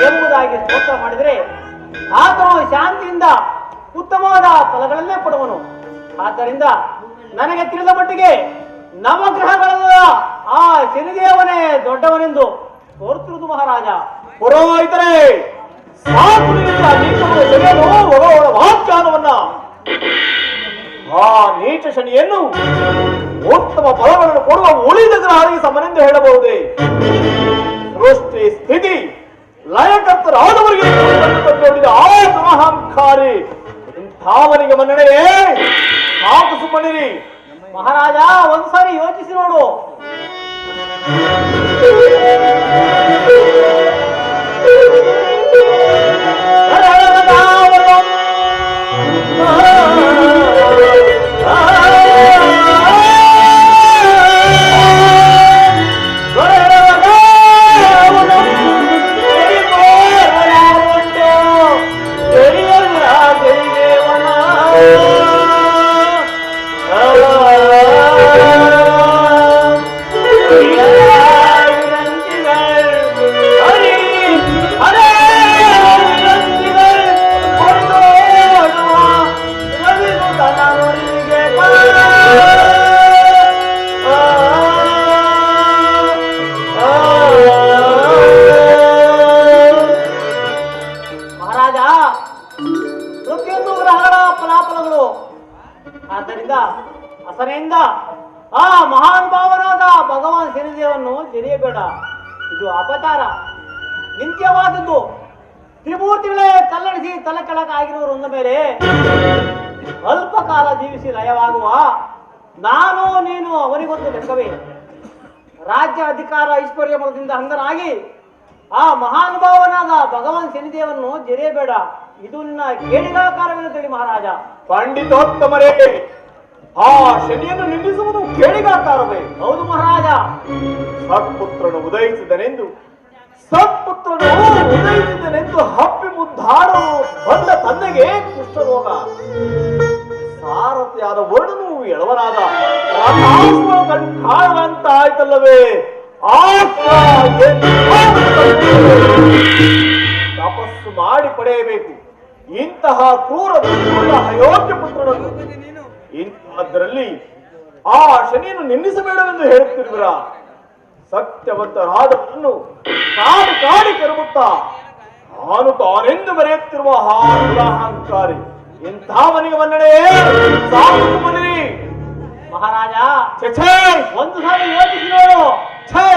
ಎಂಬುದಾಗಿ ಸ್ತೋತ್ರ ಮಾಡಿದರೆ ಆತನು ಶಾಂತಿಯಿಂದ ಉತ್ತಮವಾದ ಫಲಗಳನ್ನೇ ಕೊಡುವನು. ಆದ್ದರಿಂದ ನನಗೆ ತಿಳಿದ ಮಟ್ಟಿಗೆ ನವಗ್ರಹಗಳ ಆ ಶನಿದೇವನೇ ದೊಡ್ಡವನೆಂದು ತೋರುತ್ತಿರುವುದು ಮಹಾರಾಜ. ಪುರೋಹಿತರೇ, ಸಾಕು ನಿಲ್ಲಿಸಿ ಆ ನೀಚವನ್ನು ಸೆಳೆಯಲು ಒಗವಳ ವಾಗ್ದಾನವನ್ನ. ಆ ನೀಚ ಶನಿಯನ್ನು ಉತ್ತಮ ಫಲಗಳನ್ನು ಕೊಡುವ ಉಳಿದ ಗ್ರಹಗಳಿಗೆ ಸಮನೆಂದು ಹೇಳಬಹುದೇ? ಸೃಷ್ಟಿ ಸ್ಥಿತಿ ಲಯಕರ್ತರಾದವರಿಗೆ ನೋಡಿದ ಆ ದುರಹಂಕಾರಿ ಇಂಥವನಿಗೆ ಮನ್ನಣೆಯೇ? ಸಾಕು ಸುಮ್ಮನಿರಿ ಮಹಾರಾಜ. ಒಂದ್ಸಾರಿ ಯೋಚಿಸಿ ನೋಡು. ಪ್ರತಿಯೊಂದು ಗ್ರಹಗಳ ಫಲಾಫಲಗಳು. ಆದ್ದರಿಂದ ಅಸನೆಯಿಂದ ಆ ಮಹಾನ್ ಭಾವನಾದ ಭಗವಾನ್ ಶನಿದೇವನ್ನು ಜರಿಯಬೇಡ. ಇದು ಅಪಚಾರ, ನಿತ್ಯವಾದದ್ದು. ತ್ರಿಮೂರ್ತಿಗಳೇ ತಲ್ಲಣಿಸಿ ತಲೆ ಕೆಳಗಾಗಿರುವರು ಅಂದ ಮೇಲೆ ಅಲ್ಪ ಕಾಲ ಜೀವಿಸಿ ಲಯವಾಗುವ ನಾನು ನೀನು ಅವನಿಗೊಂದು ಲೆಕ್ಕವೇ? ರಾಜ್ಯ ಅಧಿಕಾರ ಐಶ್ವರ್ಯ ಮರದಿಂದ ಅಂಗನಾಗಿ ಆ ಮಹಾನುಭಾವನಾದ ಭಗವಾನ್ ಶನಿದೇವನ್ನು ಜರಿಯಬೇಡ. ಇದು ನಿನ್ನ ಕೇಳಿಗಾಕಾರವೆಂದು ತಿಳಿ ಮಹಾರಾಜ. ಪಂಡಿತೋತ್ತಮರೇ, ಆ ಶನಿಯನ್ನು ನಿಲ್ಲಿಸುವುದು ಕೇಳಿಗಾಕಾರವೇ? ಹೌದು ಮಹಾರಾಜ. ಸತ್ಪುತ್ರನು ಉದಯಿಸಿದನೆಂದು ಹಪ್ಪಿ ಮುದ್ದಾಡಲು ಬಂದ ತಂದೆಗೆ ಕುಷ್ಠರೋಗ. ಸಾರಥಿಯಾದ ವರ್ಣನು ಎಳವನಾದ ಕಾಣುವಂತ ಆಯ್ತಲ್ಲವೇ? ತಪಸ್ಸು ಮಾಡಿ ಪಡೆಯಬೇಕು ಇಂತಹ ಕ್ರೂರ ಅಯೋಗ್ಯ ಪುತ್ರನನ್ನು. ಇಂತಹದ್ರಲ್ಲಿ ಆ ಶನಿಯನ್ನು ನಿಲ್ಲಿಸಬೇಡವೆಂದು ಹೇಳುತ್ತಿರುವಿರಾ? ಸತ್ಯವಂತರಾದವರನ್ನು ಕಾಡಿ ಕಾಡಿ ಕೆರಗುತ್ತಾ ನಾನು ತಾನೆಂದು ಬರೆಯುತ್ತಿರುವ ಅಹಂಕಾರಿ ಇಂಥವನಿಗೆ ಮನ್ನಣೆಯೇ? ಸಾಕು ಮನಿರಿ ಮಹಾರಾಜ. ಛೇ, ಒಂದು ಸಾರಿ ಯೋಚಿಸಿ ನೋಡು. ಛೇ,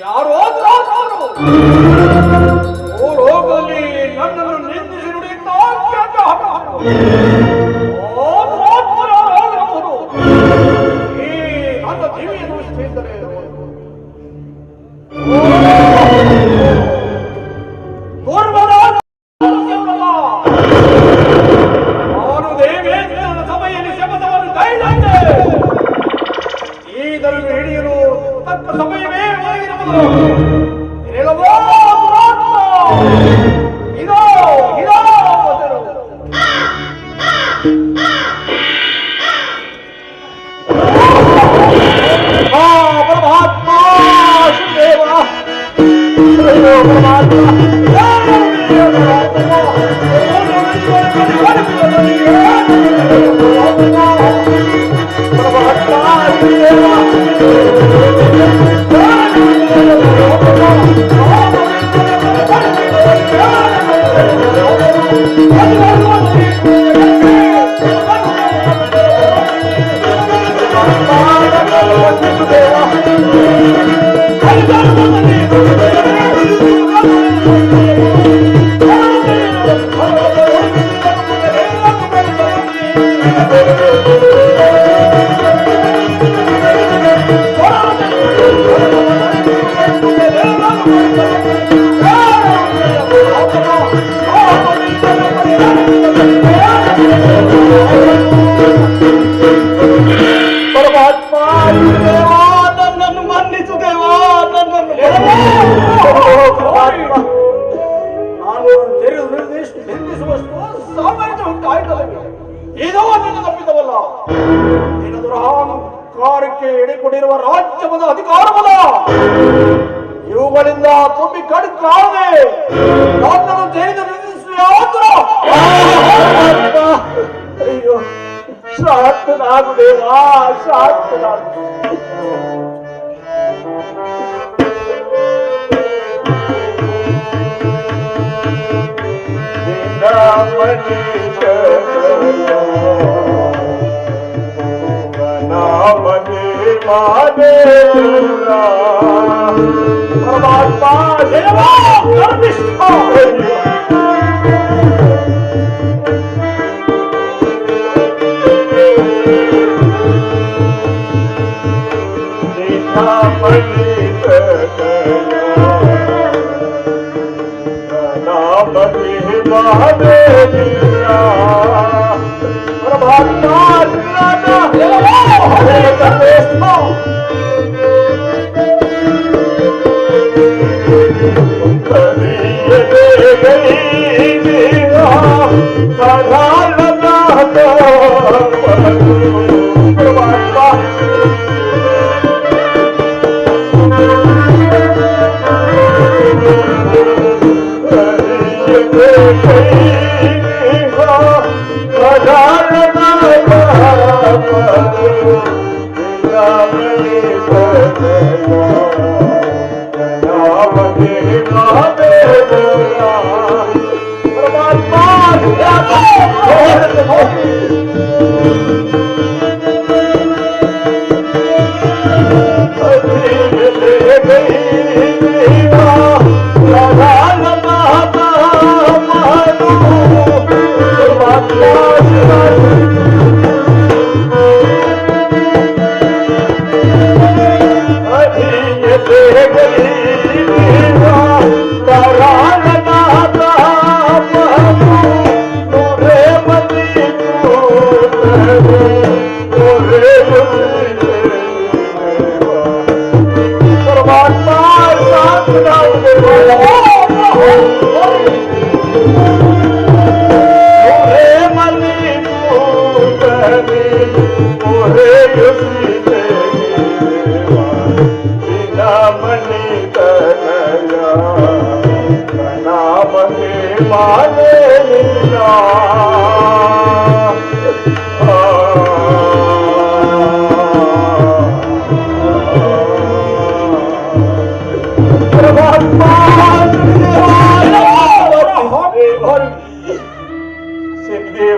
ಯಾರೋ ರೋಗದಲ್ಲಿ ನನ್ನನ್ನು ನಿಂದಿಸಿ ನುಡಿಯುತ್ತಾ ಈ ನನ್ನ ದಿವ್ಯ ದೃಷ್ಟಿಯಿಂದಲೇ ನಾನು ದೇವೇಂದ್ರನ ಸಭೆಯಲ್ಲಿ ಶಪಥವನ್ನು ಕೈಗೊಂಡೆ. ಈದನ್ನು ಹಿಡಿಯಲು ತಕ್ಕ ಸಮಯವೇ ಒದಗಿರುವುದು. ಹೇಳವೋ ಇದೋ ಇದೋ ಮೊದಲು. ಪರಮಾತ್ಮ ಶಿವದೇವ ನನ್ನನ್ನು ಮನ್ನಿಸು ದೇವಾ, ನನ್ನನ್ನು ನಾನು ನಿಂದಿಸುವಷ್ಟು ಸಾಮರ್ಥ್ಯ ಉಂಟಾಯ್ತಲ್ಲ. ಇದೋ ನಿನ್ನ ತಪ್ಪಿದವಲ್ಲ, ನಿನ್ನ ದುರಹಂಕಾರಕ್ಕೆ ಎಡೆಕೊಡಿರುವ ರಾಜ್ಯದ ಅಧಿಕಾರವಲ್ಲ, ಇವುಗಳಿಂದ ತುಂಬಿ ಕಡಿಕಾರದೆ ನನ್ನನ್ನು ಜೈಲಿನ ನಿಲ್ಲಿಸುವ. ಅಯ್ಯೋ, ಶಾಂತನಾಗು ದೇವಾ, ಶಾಂತನಾಗು. परमात्मा देवा कर्मिष्ठा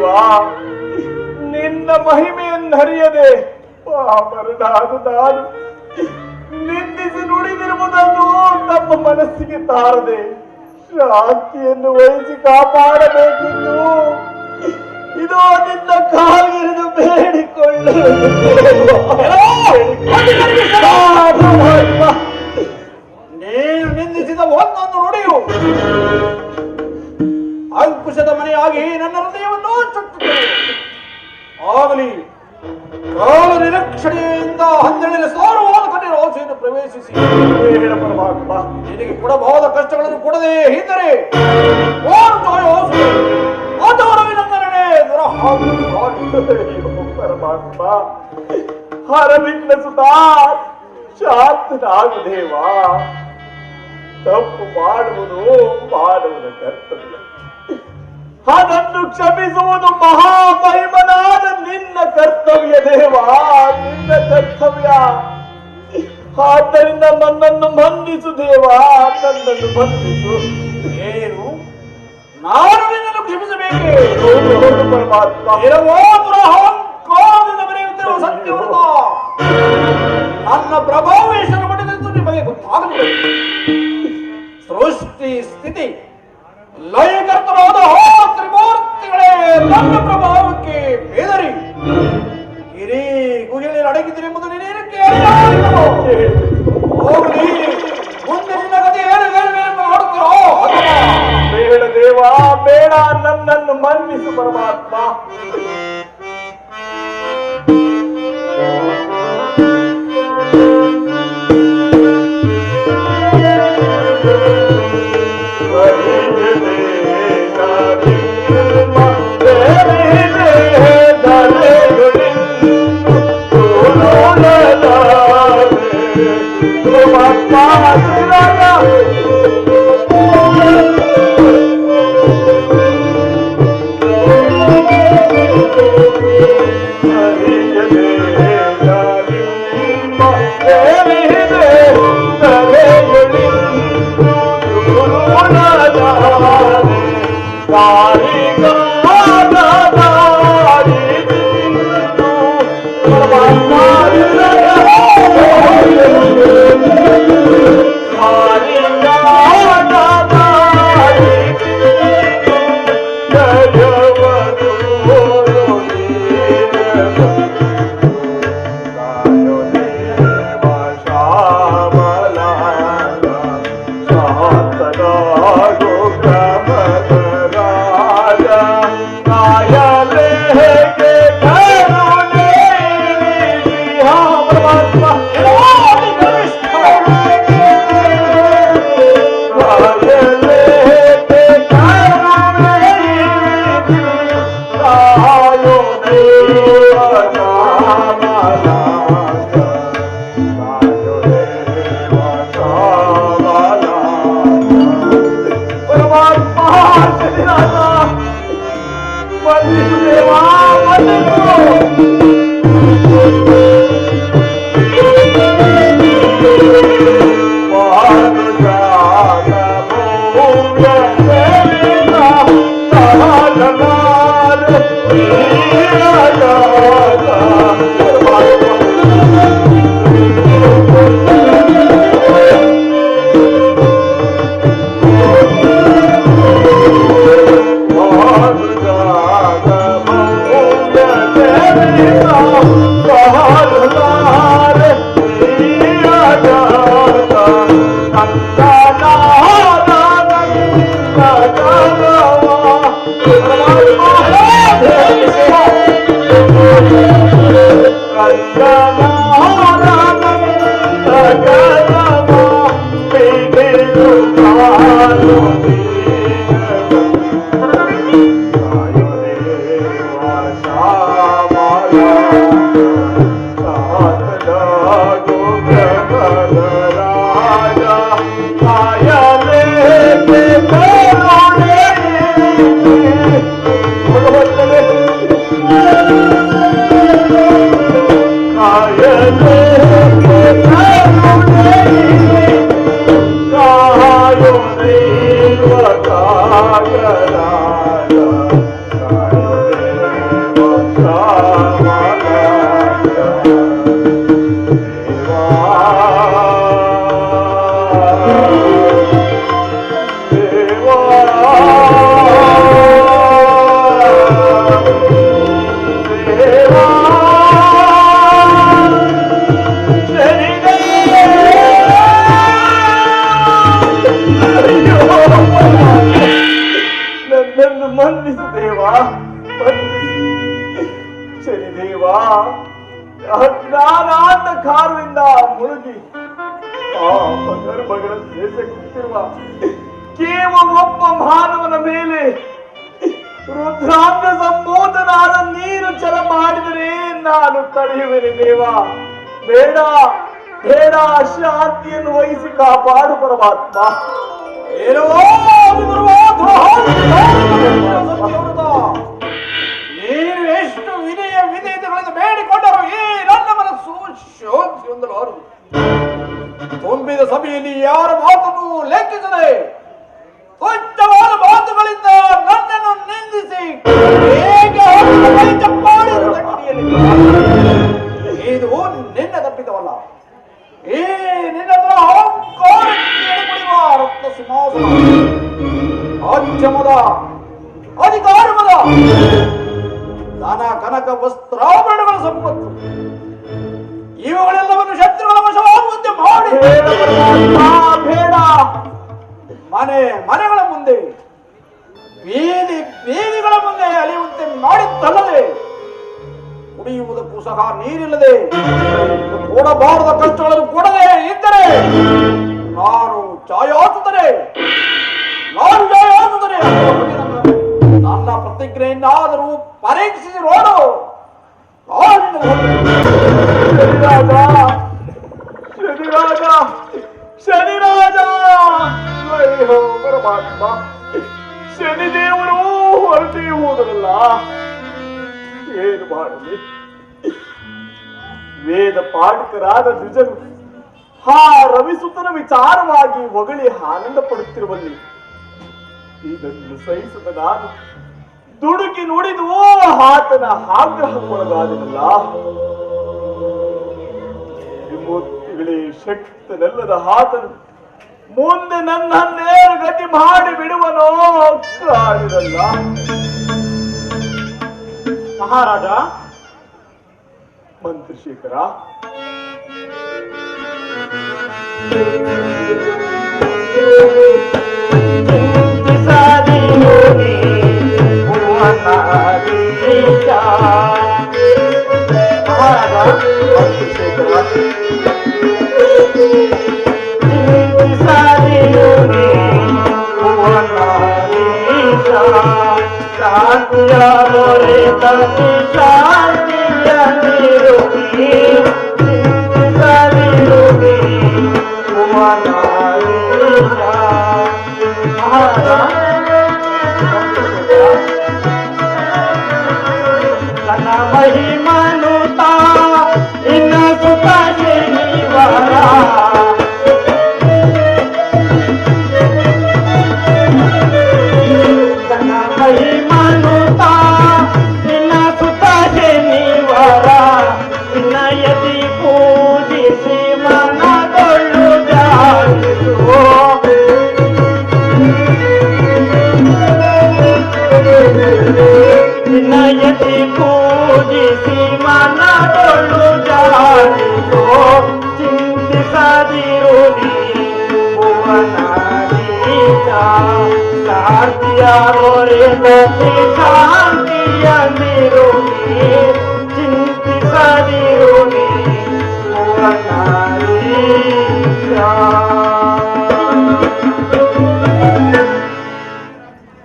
ದೇವ, ನಿನ್ನ ಮಹಿಮೆಯನ್ನು ಹರಿಯದೆ ಪಾಮರನಾದ ನಾನು ನಿಂದಿಸಿ ನುಡಿದಿರುವುದನ್ನು ತಮ್ಮ ಮನಸ್ಸಿಗೆ ತಾರದೆ ಶಾಂತಿಯನ್ನು ವಹಿಸಿ ಕಾಪಾಡಬೇಕಿತ್ತು. ಇದೋ ನಿನ್ನ ಕಾಲಿರಿದು ಬೇಡಿಕೊಳ್ಳು. ನೀನು ನಿಂದಿಸಿದ ಒಂದೊಂದು ನುಡಿಯು ಅಂಕುಶದ ಮನೆಯಾಗಿ ನನ್ನ ಹೃದಯವನ್ನು ಚುಟ್ಟುತ್ತದೆ. ಆಗಲಿ ಕಾಲ ನಿರೀಕ್ಷಣೆಯಿಂದ 12 ಸಾವಿರವಾದ ಕಣ್ಣೀರ ರಾಶಿಯನ್ನು ಪ್ರವೇಶಿಸಿ ಹೇಳ ಪರಮಾತ್ಮ, ನಿನಗೆ ಕೊಡಬಹುದ ಕಷ್ಟಗಳನ್ನು ಕೊಡದೆ ಇದ್ದರೆ ಪರಮಾತ್ಮ, ಹರವಿಂದ ಸುಧಾ ಶಾಂತನಾಗು ದೇವ. ತಪ್ಪು ಮಾಡುವುದು ಕರ್ತವ್ಯ, ಅದನ್ನು ಕ್ಷಮಿಸುವುದು ಮಹಾಮಹಿಮನಾದ ನಿನ್ನ ಕರ್ತವ್ಯ ದೇವ, ನಿನ್ನ ಕರ್ತವ್ಯ. ಆದ್ದರಿಂದ ನನ್ನನ್ನು ಬಂಧಿಸು ದೇವ, ನನ್ನನ್ನು ಬಂಧಿಸು. ಏನು ನಾನು ನಿನ್ನನ್ನು ಕ್ಷಮಿಸಬೇಕೆ? ಹೌದು ಪರಮಾತ್ಮ. ಅಹಂಕಾರದಿಂದ ಬರೆಯುತ್ತಿರುವ ಸತ್ಯವ್ರತ ನನ್ನ ಪ್ರಭಾವೇಶನ ಪಡೆದಂತೂ ನಿಮಗೆ ಗೊತ್ತಾಗಲಿಲ್ಲ. ಸೃಷ್ಟಿ ಸ್ಥಿತಿ ಲಯಕರ್ತರಾದ ತ್ರಿಮೂರ್ತಿಗಳೇ ನನ್ನ ಪ್ರಭಾವಕ್ಕೆ ಬೇದರಿ ಗಿರಿ ಗುಹೆಯಲ್ಲಿ ಅಡಗಿದ್ದೀರೆಂಬುದು ನೀನೇನು ಕೇಳಿಲ್ಲವೋ? ಹೋಗಲಿ, ಮುಂದೆ ನಿನ್ನ ಗತಿ ಏನು ಮಾಡುತ್ತೀರೋ? ಬೇಡ ದೇವ, ಬೇಡ, ನನ್ನನ್ನು ಮನ್ನಿಸು ಪರಮಾತ್ಮ. ನನ್ನ ಮನ್ನಿಸು ದೇವ, ಮನ್ನಿಸು. ಶನಿದೇವ ಅಜ್ಞಾನಾಂಧಕಾರದಿಂದ ಮುಳುಗಿ ಗರ್ಭಗಳ ದೇಶಕ್ಕಿರುವ ಕೇವಲ ಒಬ್ಬ ಮಾನವನ ಮೇಲೆ ರುದ್ರಾಂಗ ಸಂಬೋಧನಾದ ನೀರು ಛಲ ಮಾಡಿದರೆ ನಾನು ತಡೆಯುವೆನೆ ದೇವ. ಬೇಡ ಬೇಡ, ಶಾಂತಿಯನ್ನು ವಹಿಸಿ ಕಾಪಾಡು ಪರಮಾತ್ಮ. ಏನೋ ನೀನು ಎಷ್ಟು ವಿನಯ ವಿಧೇಯತೆಗಳಿಂದ ಬೇಡಿಕೊಂಡರು ಈ ನನ್ನ ಮನಸ್ಸು ಶಾಂತಿ ಹೊಂದಲಾರದು. ತುಂಬಿದ ಸಭೆಯಲ್ಲಿ ಯಾರ ಮಾತನ್ನು ಲೆಕ್ಕಿಸದೆ ತುಚ್ಛವಾದ ಮಾತುಗಳಿಂದ ನನ್ನನ್ನು ನಿಂದಿಸಿ ಹೇಗೆ ಇದು ನಿನ್ನ ತಪ್ಪಿದವಲ್ಲ. ಈ ನಿನ್ನ ರತ್ನ ಸಿಂಹಾಸನ, ರಾಜ್ಯಮದ ಅಧಿಕಾರಮದ ಧನ ಕನಕ ವಸ್ತ್ರಾಭರಣಗಳ ಸಂಪತ್ತು ಇವುಗಳೆಲ್ಲವನ್ನು ಶತ್ರುಗಳ ವಶವಾಗುವಂತೆ ಮಾಡಿ ಬೇಡ. ಮನೆಗಳ ಮುಂದೆ ಬೀದಿಗಳ ಮುಂದೆ ಅಲಿಯುವಂತೆ ಮಾಡಿದ್ದಲ್ಲದೆ ಕುಡಿಯುವುದಕ್ಕೂ ಸಹ ನೀರಿಲ್ಲದೆ ಕೊಡಬಾರದ ಕಷ್ಟಗಳನ್ನು ಕೊಡದೆ ಇದ್ದರೆ ನಾನು ಛಾಯಾಸುತ್ತನೆ. ನನ್ನ ಪ್ರತಿಕ್ರಿಯೆಯನ್ನಾದರೂ ಪರೀಕ್ಷಿಸಿ ನೋಡು. ಶನಿರಾಜ ಪರಮಾತ್ಮ, ಶನಿದೇವರು ಹೊರಟೇ ಹೋದರಲ್ಲ, ಏನು ಮಾಡಲಿ? ವೇದ ಪಾಠಕರಾದ ದ್ವಿಜರು ಹಾ ರವಿಸುತನ ವಿಚಾರವಾಗಿ ಹೊಗಳಿ ಆನಂದ ಪಡುತ್ತಿರುವಲ್ಲಿ ಇದನ್ನು ಸಹಿಸದ ನಾನು ದುಡುಕಿ ನುಡಿದು ಆತನ ಆಗ್ರಹಕ್ಕೊಳಗಾದನಲ್ಲ. ಮೂರ್ತಿಗಳೇ ಶಕ್ತನೆಲ್ಲದ ಆತನು ಮುಂದೆ ನನ್ನನ್ನೇನು ಗತಿ ಮಾಡಿ ಬಿಡುವನೋ ಕಾಡಿರಲ್ಲ. ಮಹಾರಾಜ, ಮಂತ್ರಿಶೇಖರ,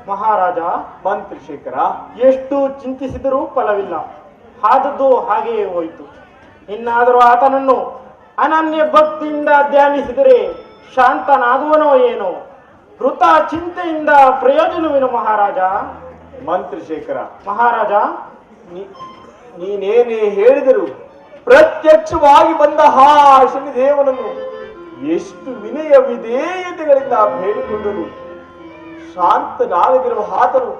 ಮಹಾರಾಜ, ಮಂತ್ರಿಶೇಖರ, ಎಷ್ಟು ಚಿಂತಿಸಿದರೂ ಫಲವಿಲ್ಲ. ಆದದ್ದು ಹಾಗೆಯೇ ಹೋಯಿತು. ಇನ್ನಾದರೂ ಆತನನ್ನು ಅನನ್ಯ ಭಕ್ತಿಯಿಂದ ಧ್ಯಾನಿಸಿದರೆ ಶಾಂತನಾಗುವನೋ ಏನೋ. ವೃತ ಚಿಂತೆಯಿಂದ ಪ್ರಯೋಜನವೇನು ಮಹಾರಾಜ? ಮಂತ್ರಿಶೇಖರ, ಮಹಾರಾಜ, ನೀನೇನೇ ಹೇಳಿದರು ಪ್ರತ್ಯಕ್ಷವಾಗಿ ಬಂದ ಹಾ ಶನಿದೇವನನ್ನು ಎಷ್ಟು ವಿನಯ ವಿಧೇಯತೆಗಳಿಂದ ಬೇಡಿಕೊಂಡರು ಶಾಂತನಾಗದಿರುವ ಆತನು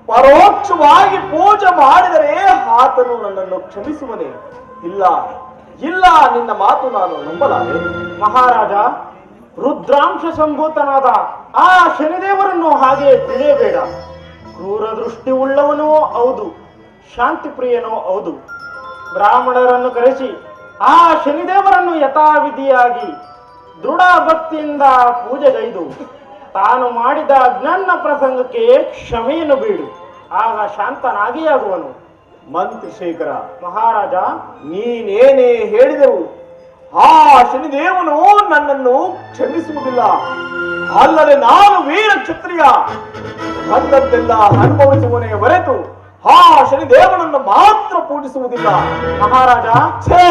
ಪರೋಕ್ಷವಾಗಿ ಪೂಜೆ ಮಾಡಿದರೆ ಆತನು ನನ್ನನ್ನು ಕ್ಷಮಿಸುವನೇ? ಇಲ್ಲ ಇಲ್ಲ, ನಿನ್ನ ಮಾತು ನಾನು ನಂಬಲಾರೆ. ಮಹಾರಾಜ, ರುದ್ರಾಂಶ ಸಂಭೂತನಾದ ಆ ಶನಿದೇವರನ್ನು ಹಾಗೆ ತಿಳಿಯಬೇಡ. ಕ್ರೂರ ದೃಷ್ಟಿ ಉಳ್ಳವನೂ ಹೌದು, ಶಾಂತಿ ಪ್ರಿಯನೂ ಹೌದು. ಬ್ರಾಹ್ಮಣರನ್ನು ಕರೆಸಿ ಆ ಶನಿದೇವರನ್ನು ಯಥಾವಿಧಿಯಾಗಿ ದೃಢ ಭಕ್ತಿಯಿಂದ ಪೂಜೆಗೈದು ತಾನು ಮಾಡಿದ ಅಜ್ಞಾನ ಪ್ರಸಂಗಕ್ಕೆ ಕ್ಷಮೆಯನ್ನು ಬೀಡು, ಆಗ ಶಾಂತನಾಗಿಯಾಗುವನು. ಮಂತ್ರಿ ಶೇಖರ, ಮಹಾರಾಜ, ನೀನೇನೇ ಹೇಳಿದೆವು ಆ ಶನಿದೇವನು ನನ್ನನ್ನು ಕ್ಷಮಿಸುವುದಿಲ್ಲ. ಅಲ್ಲದೆ ನಾನು ವೀರ ಕ್ಷತ್ರಿಯ, ಬಂದದ್ದೆಲ್ಲ ಅನುಭವಿಸುವನೇ ಹೊರತು ಆ ಶನಿದೇವನನ್ನು ಮಾತ್ರ ಪೂಜಿಸುವುದಿಲ್ಲ. ಮಹಾರಾಜ, ಛೇ,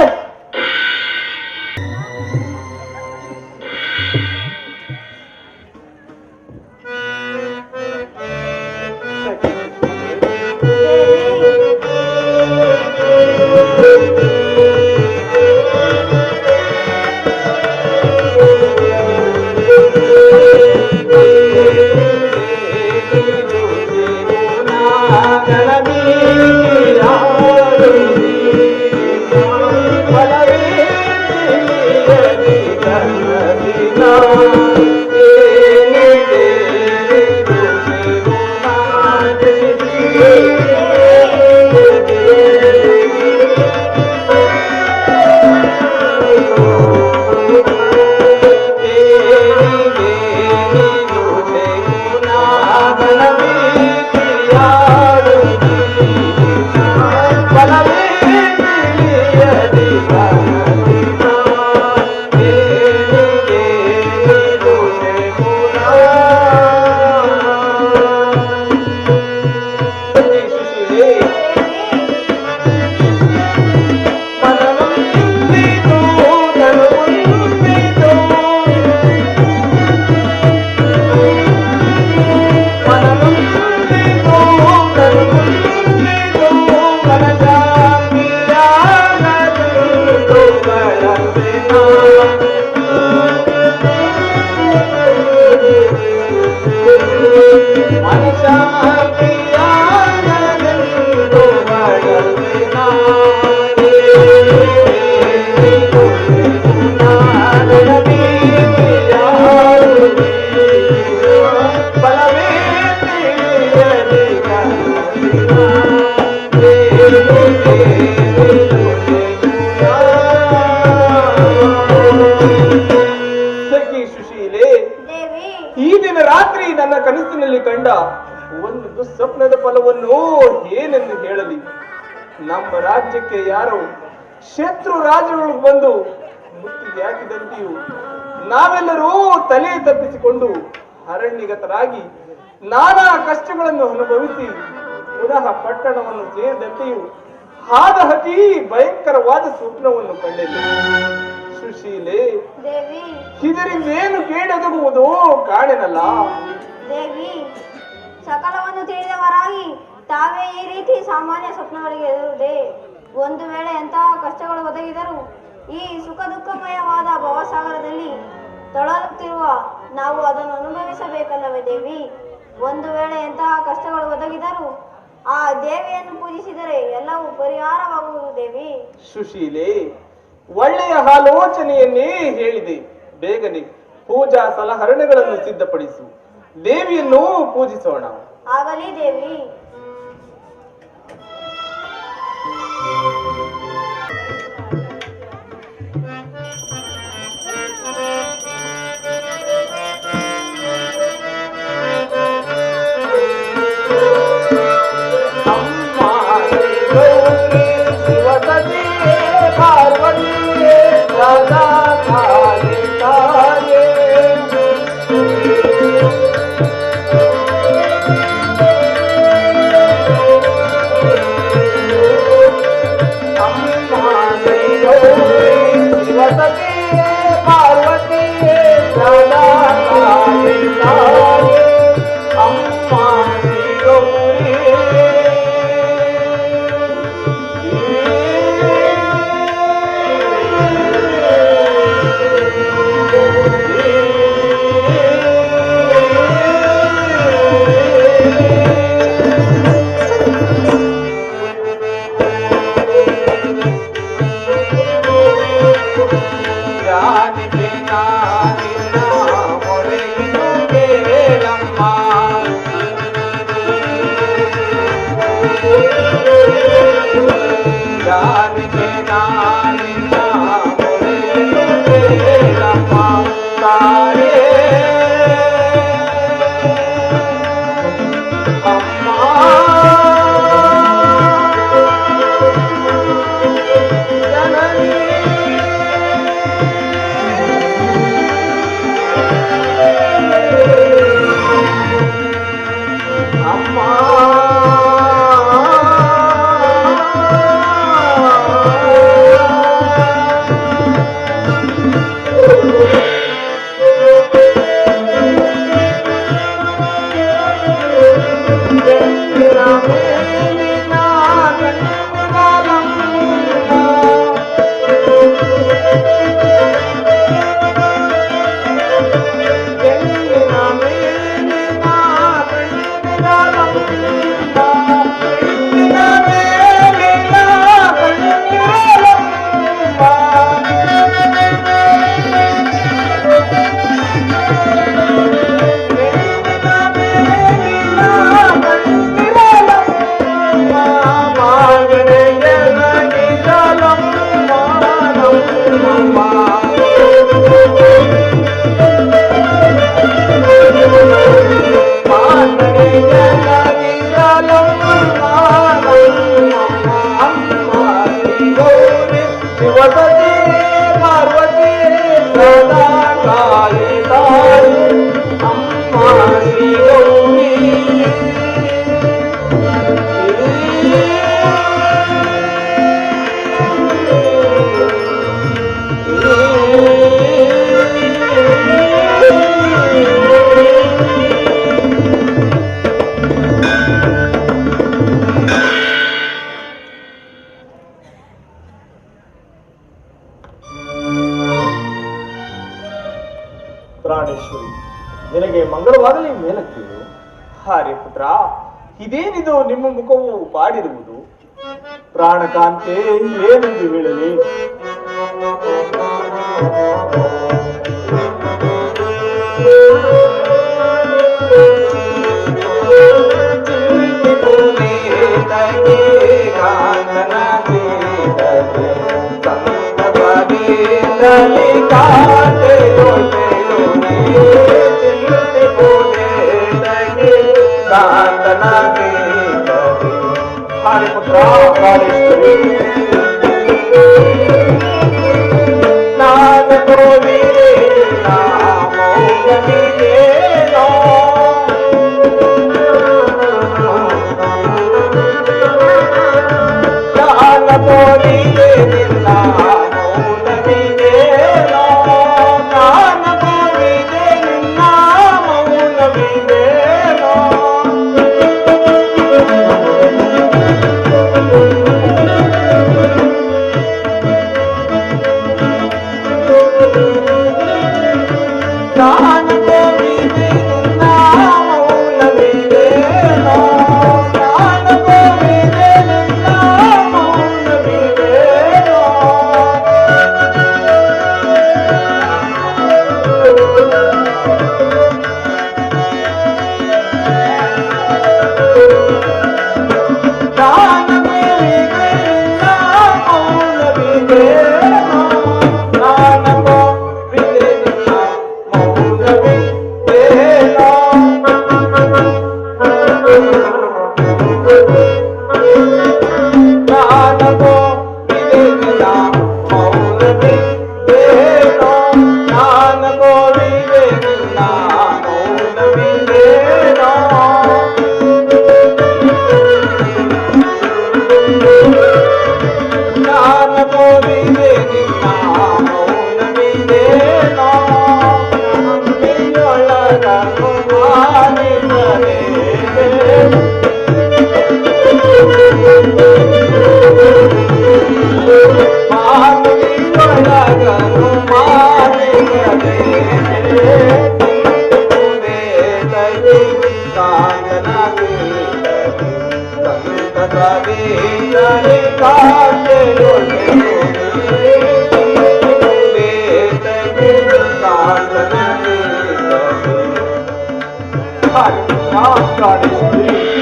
ನನ್ನ ಕನಸಿನಲ್ಲಿ ಕಂಡ ಒಂದು ದುಸ್ವಪ್ನದ ಫಲವನ್ನು ಏನೆಂದು ಹೇಳಲಿ. ನಮ್ಮ ರಾಜ್ಯಕ್ಕೆ ಯಾರೋ ಶತ್ರು ರಾಜ್ಯಗಳು ಬಂದು ಮುತ್ತಿಗೆ ಹಾಕಿದಂತೆಯೂ ನಾವೆಲ್ಲರೂ ತಲೆ ತಪ್ಪಿಸಿಕೊಂಡು ಅರಣ್ಯಗತರಾಗಿ ನಾನಾ ಕಷ್ಟಗಳನ್ನು ಅನುಭವಿಸಿ ಪುನಃ ಪಟ್ಟಣವನ್ನು ಸೇರಿದಂತೆಯೂ ಆದ ಅತಿ ಭಯಂಕರವಾದ ಸ್ವಪ್ನವನ್ನು ಕಂಡೆನು. ಸುಶೀಲೆ, ಇದರಿಂದೇನು ಕೇಳದಗುವುದು ಕಾಣೆನಲ್ಲ. ದೇವಿ, ಸಕಲವನ್ನು ತಿಳಿದವರಾಗಿ ತಾವೇ ಈ ರೀತಿ ಸಾಮಾನ್ಯ ಸ್ವಪ್ನಗಳಿಗೆ ಎದುರುದೆ. ಒಂದು ವೇಳೆ ಎಂತಹ ಕಷ್ಟಗಳು ಒದಗಿದರೂ ಈ ಸುಖ ದುಃಖಮಯವಾದ ಭವಸಾಗರದಲ್ಲಿ ತೊಳಲುತ್ತಿರುವ ನಾವು ಅದನ್ನು ಅನುಭವಿಸಬೇಕಲ್ಲವೇ ದೇವಿ? ಒಂದು ವೇಳೆ ಎಂತಹ ಕಷ್ಟಗಳು ಒದಗಿದರೂ ಆ ದೇವಿಯನ್ನು ಪೂಜಿಸಿದರೆ ಎಲ್ಲವೂ ಪರಿಹಾರವಾಗುವುದು ದೇವಿ. ಸುಶೀಲೆ, ಒಳ್ಳೆಯ ಆಲೋಚನೆಯನ್ನೇ ಹೇಳಿದೆ. ಬೇಗನೆ ಪೂಜಾ ಸಲಹರಣೆಗಳನ್ನು ಸಿದ್ಧಪಡಿಸು, ದೇವಿಯನ್ನು ಪೂಜಿಸೋಣ. ಆಗಲಿ ದೇವಿ. ಪ್ರಾಣೇಶ್ವರಿ, ನಿನಗೆ ಮಂಗಳವಾಗಲಿ ಮೇಲಕ್ಕೆ. ಹಾರೆ ಪುತ್ರ, ಇದೇನಿದು ನಿಮ್ಮ ಮುಖವು ಬಾಡಿರುವುದು? ಪ್ರಾಣಕಾಂತೆ, ಏನೆಂದು ಹೇಳಲಿ?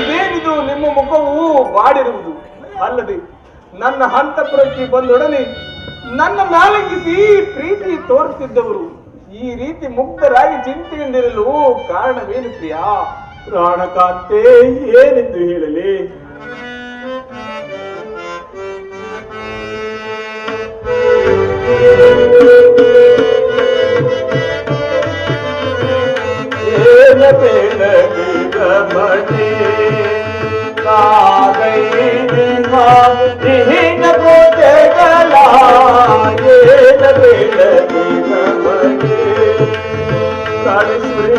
ಇದೇನಿದು ನಿಮ್ಮ ಮುಖವು ಬಾಡಿರುವುದು? ಅಲ್ಲದೆ ನನ್ನ ಹಂತಪುರಕ್ಕೆ ಬಂದೊಡನೆ ನನ್ನ ಮ್ಯಾಲಂಗಿಸಿ ಪ್ರೀತಿ ತೋರಿಸುತ್ತಿದ್ದವರು ಈ ರೀತಿ ಮುಗ್ಧರಾಗಿ ಚಿಂತೆಯಿಂದಿರಲು ಕಾರಣವೇನು ಪ್ರಿಯಾ? ಪ್ರಾಣಕಾಂತೆ, ಏನೆಂದು ಹೇಳಲಿ? ಪ್ರಾಣೇಶ್ವರಿ,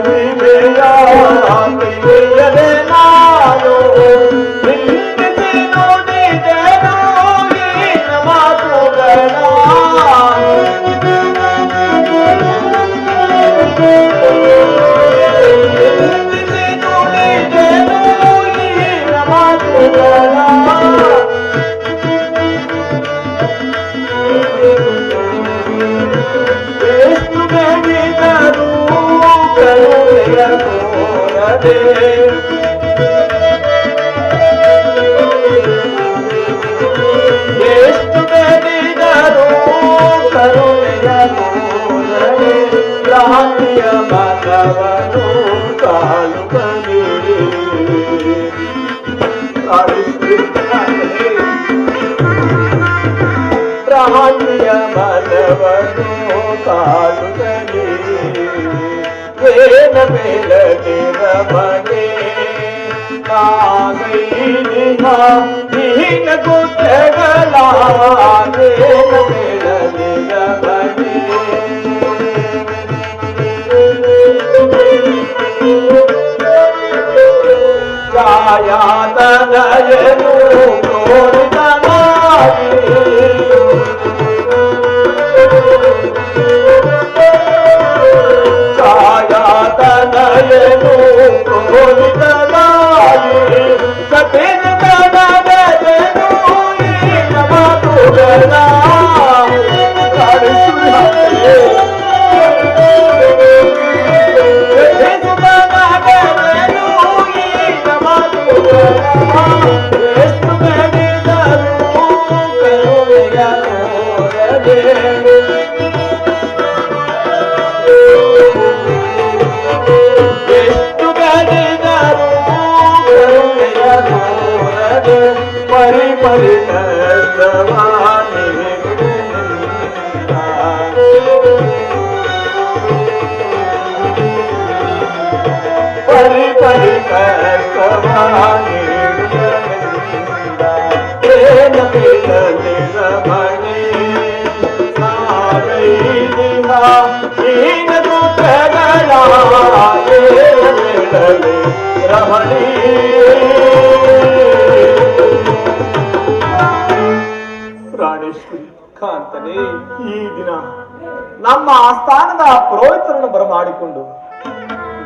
ಪ್ರತಿಭೆಯ ತಿಳಿಯದೆ ನಾನು ನಿಲ್ಲಿಸಿ ನುಡಿದೆನು ಈ ಮಾತುಗಳ ಎಷ್ಟು ಬೇಡಿದರೂ ಕರುಣೆಯ ತೋರದೆ ಎಷ್ಟು ಬೇಡಿದರೂ ಕರುಣೆಯ ತೋರದೆ ಭ್ರಾಂತಿಯ ಮನವನ್ನು ಕಾಲು ಬಲಿರಿ ಭ್ರಾಂತಿಯ ಮನವನ್ನು ಕಾಲುಗಲಿ ಏನ ಮೇಲದೆ ರಮಣೆ ನಾಗೈನಿಹ ಹೀನ ಗುಡ್ಡಗಳ ಏನ ಮೇಲದೆ ರಮಣೆ ಛಾಯಾತನಯನು ತೋರಿದ ಮಾಡಿ ಛಾಯಾತನಯನು ತೋರಿದ ಮಾಡಿ ಸತೇಜನದೆನು ಈ ಮಾತುಗಳ ಎಷ್ಟು ಬೆಳೆದರು ಕರುಣೆಯ ತೋರದೆ ಎಷ್ಟು ಬೆಳೆದರು ಕರುಣೆಯ ತೋರದೆ ಪರಿ ಪರಿ ಪರಿ ಪರಿ ಏನ ಬೇಡಲೆ ರಮಣೆ ನಾಗೈನಿಹ ಹೀನ ಗುಡ್ಡಗಳ ಏನ ಬೇಡಲೆ ರಮಣೆ ಪ್ರಾಣೇಶ್ವರಿ ಕಾಂತನೇ ಈ ದಿನ ನಮ್ಮ ಆಸ್ಥಾನದ ಪುರೋಹಿತರನ್ನು ಬರಮಾಡಿಕೊಂಡು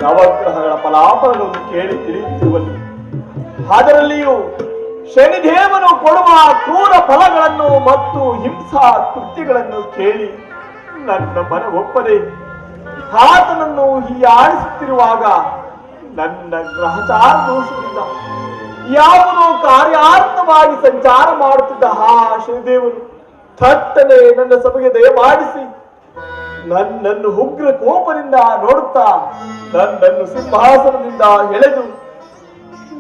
ನವಗ್ರಹಗಳ ಫಲಾಫಲಗಳನ್ನು ಕೇಳಿ ತಿಳಿಯುತ್ತಿರುವಲ್ಲಿ ಅದರಲ್ಲಿಯೂ ಶನಿದೇವನು ಕೊಡುವ ಕ್ರೂರ ಫಲಗಳನ್ನು ಮತ್ತು ಹಿಂಸಾ ಕೃತ್ಯಗಳನ್ನು ಕೇಳಿ ನನ್ನ ಮನ ಒಪ್ಪದೆ ಆತನನ್ನು ಹೀಯಾಳಿಸುತ್ತಿರುವಾಗ ನನ್ನ ಗ್ರಹಚಾರ ದೋಷದಿಂದ ಯಾವುದೋ ಕಾರ್ಯಾರ್ಥವಾಗಿ ಸಂಚಾರ ಮಾಡುತ್ತಿದ್ದ ಆ ಶನಿದೇವನು ಥಟ್ಟನೆ ನನ್ನ ಸಭೆಗೆ ದಯಮಾಡಿಸಿ ನನ್ನನ್ನು ಉಗ್ರ ಕೋಪದಿಂದ ನೋಡುತ್ತಾ ನನ್ನನ್ನು ಸಿಂಹಾಸನದಿಂದ ಎಳೆದು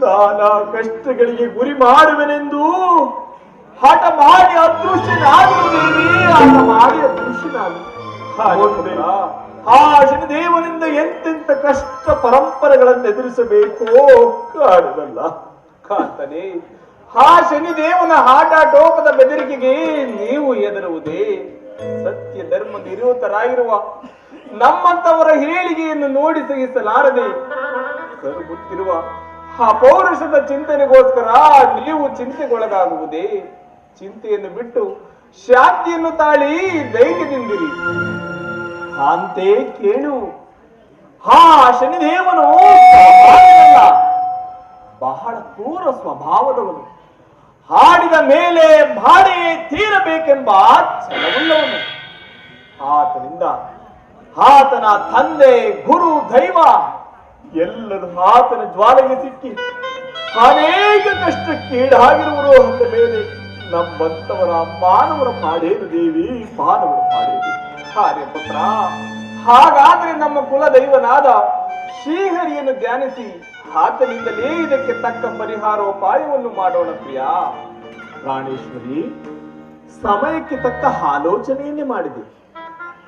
ನಾನಾ ಕಷ್ಟಗಳಿಗೆ ಗುರಿ ಮಾಡುವೆನೆಂದು ಹಠ ಮಾಡಿ ಅದೃಶ್ಯನಾಗುವುದೇನೆ ಹಠ ಮಾಡಿ ಅದೃಶ್ಯನಾಗು ಆ ಶನಿದೇವನಿಂದ ಎಂತೆಂತ ಕಷ್ಟ ಪರಂಪರೆಗಳನ್ನು ಎದುರಿಸಬೇಕೋ ಕಾಡುದಲ್ಲ ಕಾಂತನೇ ಆ ಶನಿದೇವನ ಆಟಾಟೋಪದ ಬೆದರಿಕೆಗೆ ನೀವು ಹೆದರುವುದೇ ಸತ್ಯ ಧರ್ಮ ನಿರೂತರಾಗಿರುವ ನಮ್ಮಂತವರ ಹೇಳಿಕೆಯನ್ನು ನೋಡಿ ಸಹಿಸಲಾರದೆ ಕರುಗುತ್ತಿರುವ ಆ ಪೌರುಷದ ಚಿಂತನೆಗೋಸ್ಕರ ನೀವು ಚಿಂತೆಗೊಳಗಾಗುವುದೇ ಚಿಂತೆಯನ್ನು ಬಿಟ್ಟು ಶಾಂತಿಯನ್ನು ತಾಳಿ ಧೈರ್ಯದಿಂದಿರಿ ಅಂತೆ ಕೇಳು ಆ ಶನಿದೇವನು ಸಾಮಾನ್ಯನಲ್ಲ, ಬಹಳ ಕ್ರೂರ ಸ್ವಭಾವದವನು. ಹಾಡಿದ ಮೇಲೆ ಮಾಡೇ ತೀರಬೇಕೆಂಬ ಛಲವುಳ್ಳವನು. ಆತನಿಂದ ಆತನ ತಂದೆ ಗುರು ದೈವ ಎಲ್ಲರೂ ಆತನ ಜ್ವಾಲೆಗೆ ಸಿಕ್ಕಿ ಅನೇಕ ಕಷ್ಟಕ್ಕೀಡಾಗಿರುವರು ಅಂದ ಮೇಲೆ ನಮ್ಮಂತವರ ಮಾನವರ ಪಾಡೇನು ದೇವಿ, ಮಾನವರ ಪಾಡೇನು ಕಾರ್ಯಪುತ್ರ. ಹಾಗಾದ್ರೆ ನಮ್ಮ ಕುಲ ದೈವನಾದ ಶ್ರೀಹರಿಯನ್ನು ಧ್ಯಾನಿಸಿ ಆತನಿಂದಲೇ ಇದಕ್ಕೆ ತಕ್ಕ ಪರಿಹಾರೋಪಾಯವನ್ನು ಮಾಡೋಣ ಪ್ರಿಯ. ಪ್ರಾಣೇಶ್ವರಿ ಸಮಯಕ್ಕೆ ತಕ್ಕ ಆಲೋಚನೆಯನ್ನೇ ಮಾಡಿದೆ,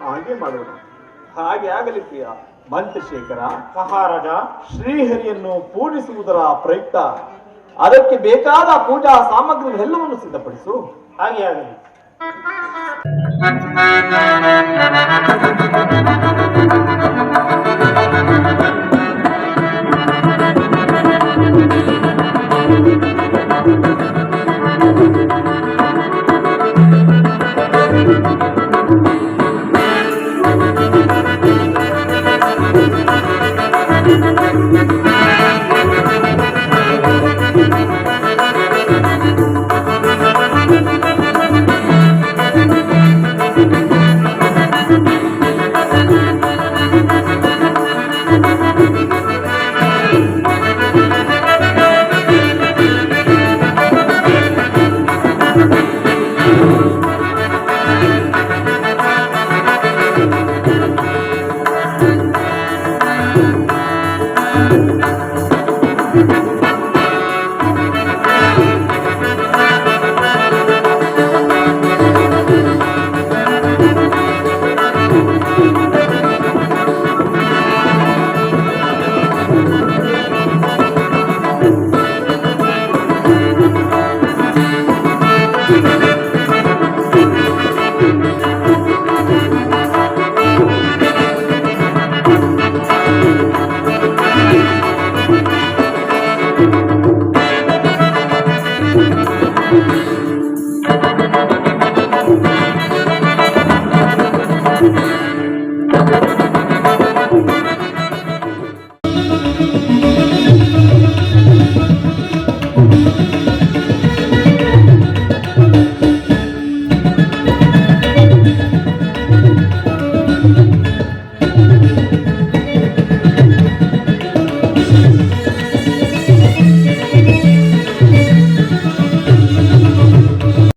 ಹಾಗೆ ಮಾಡೋಣ. ಹಾಗೆ ಆಗಲಿ ಪ್ರಿಯ. ಮಂತ್ರಶೇಖರ ಮಹಾರಾಜ, ಶ್ರೀಹರಿಯನ್ನು ಪೂಜಿಸುವುದರ ಪ್ರಯುಕ್ತ ಅದಕ್ಕೆ ಬೇಕಾದ ಪೂಜಾ ಸಾಮಗ್ರಿಗಳೆಲ್ಲವನ್ನು ಸಿದ್ಧಪಡಿಸು. ಹಾಗೆ ಆಗಲಿ. ಿ